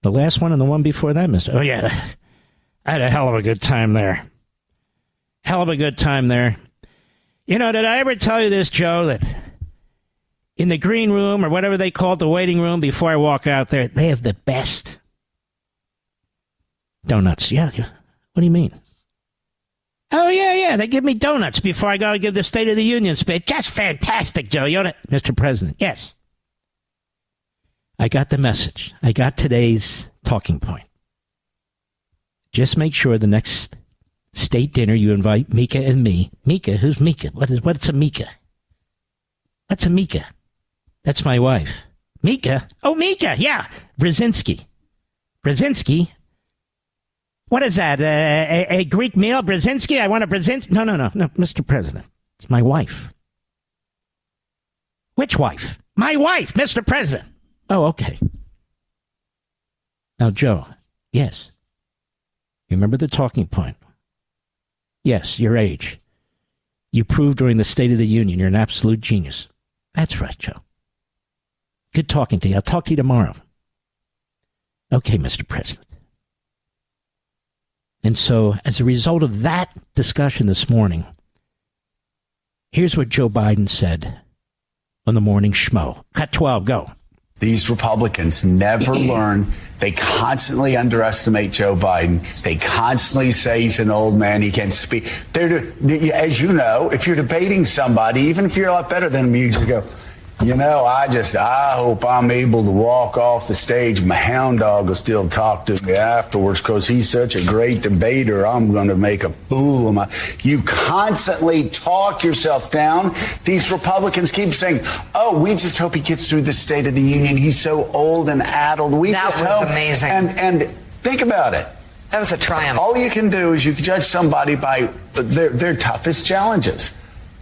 Speaker 1: The last one and the one before that, Mr. Oh, yeah. I had a hell of a good time there. Hell of a good time there. You know, did I ever tell you this, Joe, that in the green room or whatever they call it, the waiting room, before I walk out there, they have the best donuts. Yeah. What do you mean? Oh, yeah. They give me donuts before I go to give the State of the Union speech. Just fantastic, Joe. Mr. President, yes. I got the message. I got today's talking point. Just make sure the next state dinner you invite Mika and me. Mika? Who's Mika? What's a Mika? What's a Mika? That's my wife. Mika? Oh, Mika, yeah. Brzezinski. What is that? A Greek meal? Brzezinski? I want a Brzezinski? No, Mr. President. It's my wife. Which wife? My wife, Mr. President. Oh, okay. Now, Joe, yes. You remember the talking point? Yes, your age. You proved during the State of the Union you're an absolute genius. That's right, Joe. Good talking to you. I'll talk to you tomorrow. Okay, Mr. President. And so, as a result of that discussion this morning, here's what Joe Biden said on the Morning Schmo. Cut 12, go.
Speaker 15: These Republicans never learn. They constantly underestimate Joe Biden. They constantly say he's an old man. He can't speak. As you know, if you're debating somebody, even if you're a lot better than him, you just go, I hope I'm able to walk off the stage. My hound dog will still talk to me afterwards because he's such a great debater. I'm going to make a fool of my... You constantly talk yourself down. These Republicans keep saying, we just hope he gets through the State of the Union. He's so old and addled.
Speaker 16: That was amazing.
Speaker 15: And think about it.
Speaker 16: That was a triumph.
Speaker 15: All you can do is you can judge somebody by their toughest challenges.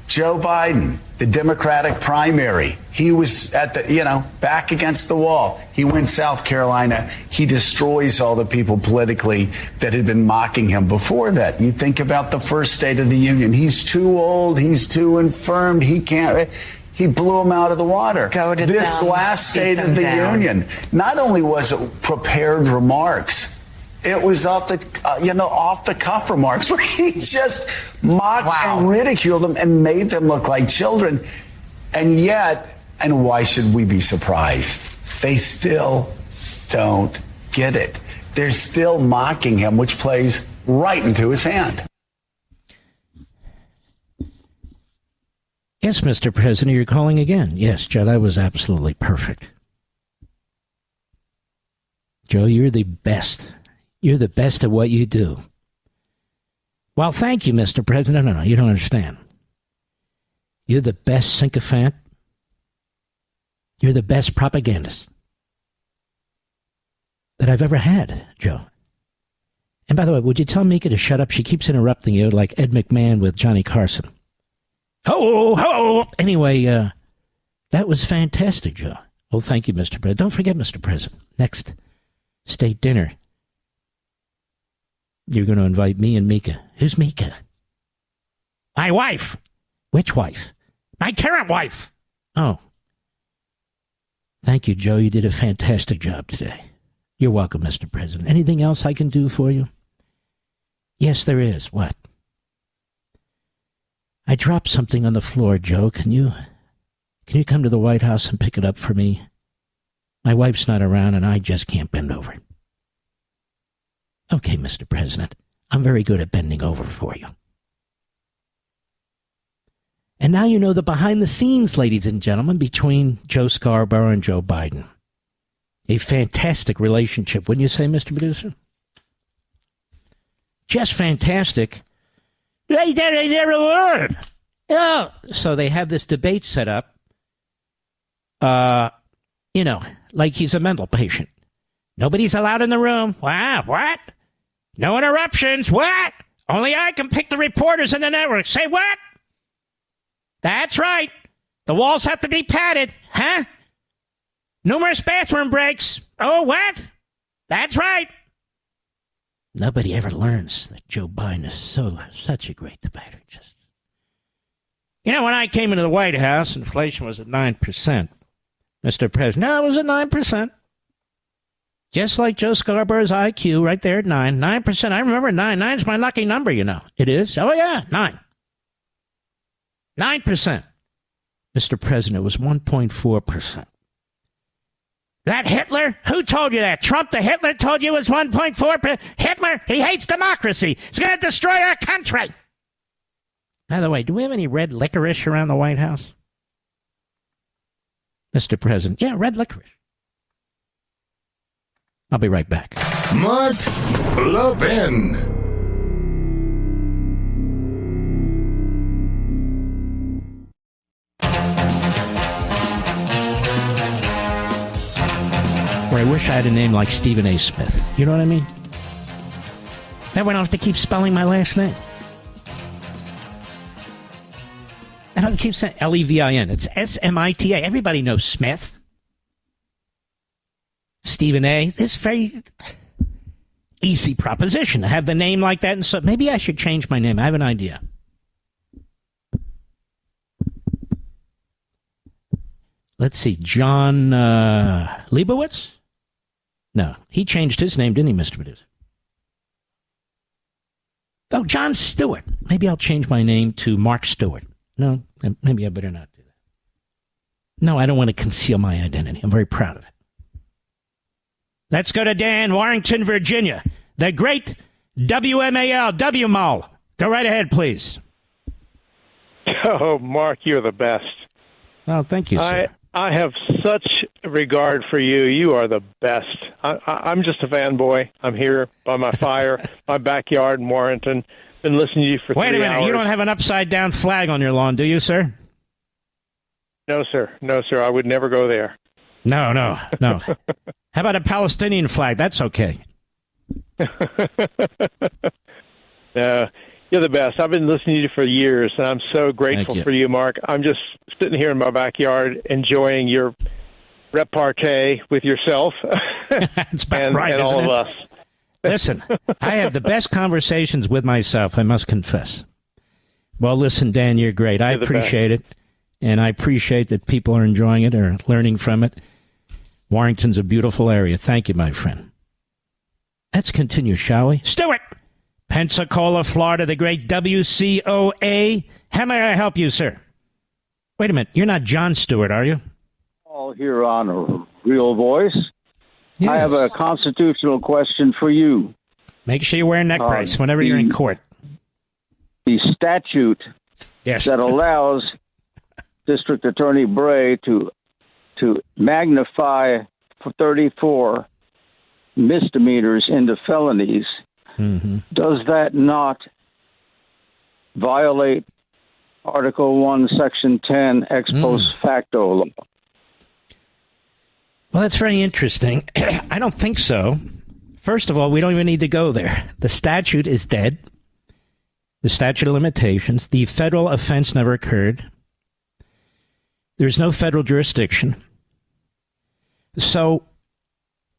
Speaker 15: Joe Biden, the Democratic primary, he was at the, back against the wall. He wins South Carolina. He destroys all the people politically that had been mocking him before that. You think about the first State of the Union. He's too old. He's too infirm. He can't. He blew him out of the water. This last State of the Union, not only was it prepared remarks, it was off the cuff remarks where he just mocked and ridiculed them and made them look like children. And yet, and why should we be surprised? They still don't get it. They're still mocking him, which plays right into his hand.
Speaker 1: Yes, Mr. President, you're calling again. Yes, Joe, that was absolutely perfect. Joe, you're the best. You're the best at what you do. Well, thank you, Mr. President. No, you don't understand. You're the best sycophant. You're the best propagandist that I've ever had, Joe. And by the way, would you tell Mika to shut up? She keeps interrupting you like Ed McMahon with Johnny Carson. Anyway, that was fantastic, Joe. Oh, thank you, Mr. President. Don't forget, Mr. President, next state dinner, you're going to invite me and Mika. Who's Mika? My wife. Which wife? My current wife. Oh. Thank you, Joe. You did a fantastic job today. You're welcome, Mr. President. Anything else I can do for you? Yes, there is. What? I dropped something on the floor, Joe. Can you come to the White House and pick it up for me? My wife's not around and I just can't bend over. Okay, Mr. President, I'm very good at bending over for you. And now you know the behind the scenes, ladies and gentlemen, between Joe Scarborough and Joe Biden. A fantastic relationship, wouldn't you say, Mr. Producer? Just fantastic. They never learned. Oh. So they have this debate set up, like he's a mental patient. Nobody's allowed in the room. Wow, what? No interruptions. What? Only I can pick the reporters in the network. Say what? That's right. The walls have to be padded, huh? Numerous bathroom breaks. Oh, what? That's right. Nobody ever learns that Joe Biden is such a great debater. When I came into the White House, inflation was at 9%. Mr. President, no, it was at 9%. Just like Joe Scarborough's IQ right there at 9. 9%. I remember 9. 9's my lucky number, It is? Oh, yeah, 9. 9%. Mr. President, it was 1.4%. That Hitler? Who told you that? Trump, the Hitler, told you it was 1.4%? Hitler, he hates democracy. He's going to destroy our country. By the way, do we have any red licorice around the White House? Mr. President. Yeah, red licorice. I'll be right back.
Speaker 2: Mark Levin.
Speaker 1: Where I wish I had a name like Stephen A. Smith. You know what I mean? That way I don't have to keep spelling my last name. I don't keep saying Levin. It's Smita. Everybody knows Smith. Stephen A. This very easy proposition to have the name like that. And so maybe I should change my name. I have an idea. Let's see. John Leibowitz? No. He changed his name, didn't he, Mr. Producer? Oh, John Stewart. Maybe I'll change my name to Mark Stewart. No, maybe I better not do that. No, I don't want to conceal my identity. I'm very proud of it. Let's go to Dan, Warrington, Virginia. The great WMAL, WMAL. Go right ahead, please.
Speaker 17: Oh, Mark, you're the best.
Speaker 1: Oh, thank you, sir.
Speaker 17: I have such regard for you. You are the best. I'm just a fanboy. I'm here by my fire, my backyard in Warrington. Been listening to you for 3 hours.
Speaker 1: Wait a minute. You don't have an upside-down flag on your lawn, do you, sir?
Speaker 17: No, sir. No, sir. I would never go there.
Speaker 1: No. How about a Palestinian flag? That's okay.
Speaker 17: You're the best. I've been listening to you for years, and I'm so grateful for you, Mark. I'm just sitting here in my backyard enjoying your repartee with yourself
Speaker 1: It's about right,
Speaker 17: and all
Speaker 1: isn't
Speaker 17: of
Speaker 1: it?
Speaker 17: us.
Speaker 1: Listen, I have the best conversations with myself, I must confess. Well, listen, Dan, you're great. I appreciate it, and I appreciate that people are enjoying it or learning from it. Warrington's a beautiful area. Thank you, my friend. Let's continue, shall we? Stewart! Pensacola, Florida, the great WCOA. How may I help you, sir? Wait a minute. You're not Jon Stewart, are you?
Speaker 18: All here on a Real Voice.
Speaker 1: Yes.
Speaker 18: I have a constitutional question for you.
Speaker 1: Make sure you wear a neck brace whenever you're in court.
Speaker 18: The statute that allows District Attorney Bray to magnify 34 misdemeanors into felonies.
Speaker 1: Mm-hmm.
Speaker 18: Does that not violate Article 1, Section 10, ex post facto law?
Speaker 1: Well, that's very interesting. I don't think so. First of all, we don't even need to go there. The statute is dead. The statute of limitations. The federal offense never occurred. There's no federal jurisdiction. So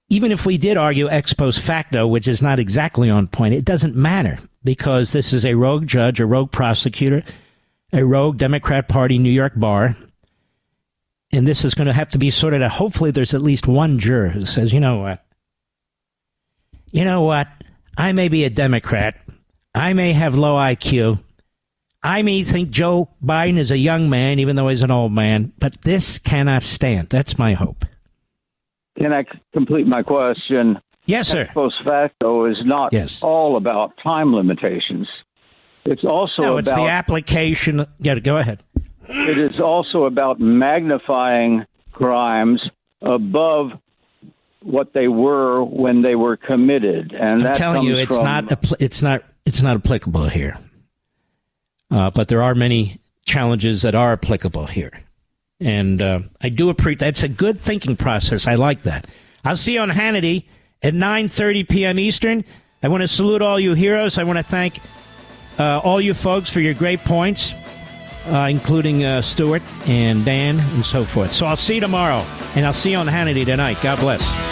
Speaker 1: even if we did argue ex post facto, which is not exactly on point, it doesn't matter because this is a rogue judge, a rogue prosecutor, a rogue Democrat Party New York bar. And this is going to have to be sorted out. Hopefully there's at least one juror who says, you know what? I may be a Democrat. I may have low IQ. I may think Joe Biden is a young man, even though he's an old man. But this cannot stand. That's my hope.
Speaker 18: Can I complete my question?
Speaker 1: Yes, sir.
Speaker 18: Ex post facto is not all about time limitations. It's also
Speaker 1: it's the application. Yeah, go ahead.
Speaker 18: It is also about magnifying crimes above what they were when they were committed, and
Speaker 1: I'm telling you, it's not applicable here. But there are many challenges that are applicable here, and I do appreciate that's a good thinking process. I like that. I'll see you on Hannity at 9:30 p.m. Eastern. I want to salute all you heroes. I want to thank all you folks for your great points. including Stuart and Dan and so forth. So I'll see you tomorrow, and I'll see you on Hannity tonight. God bless.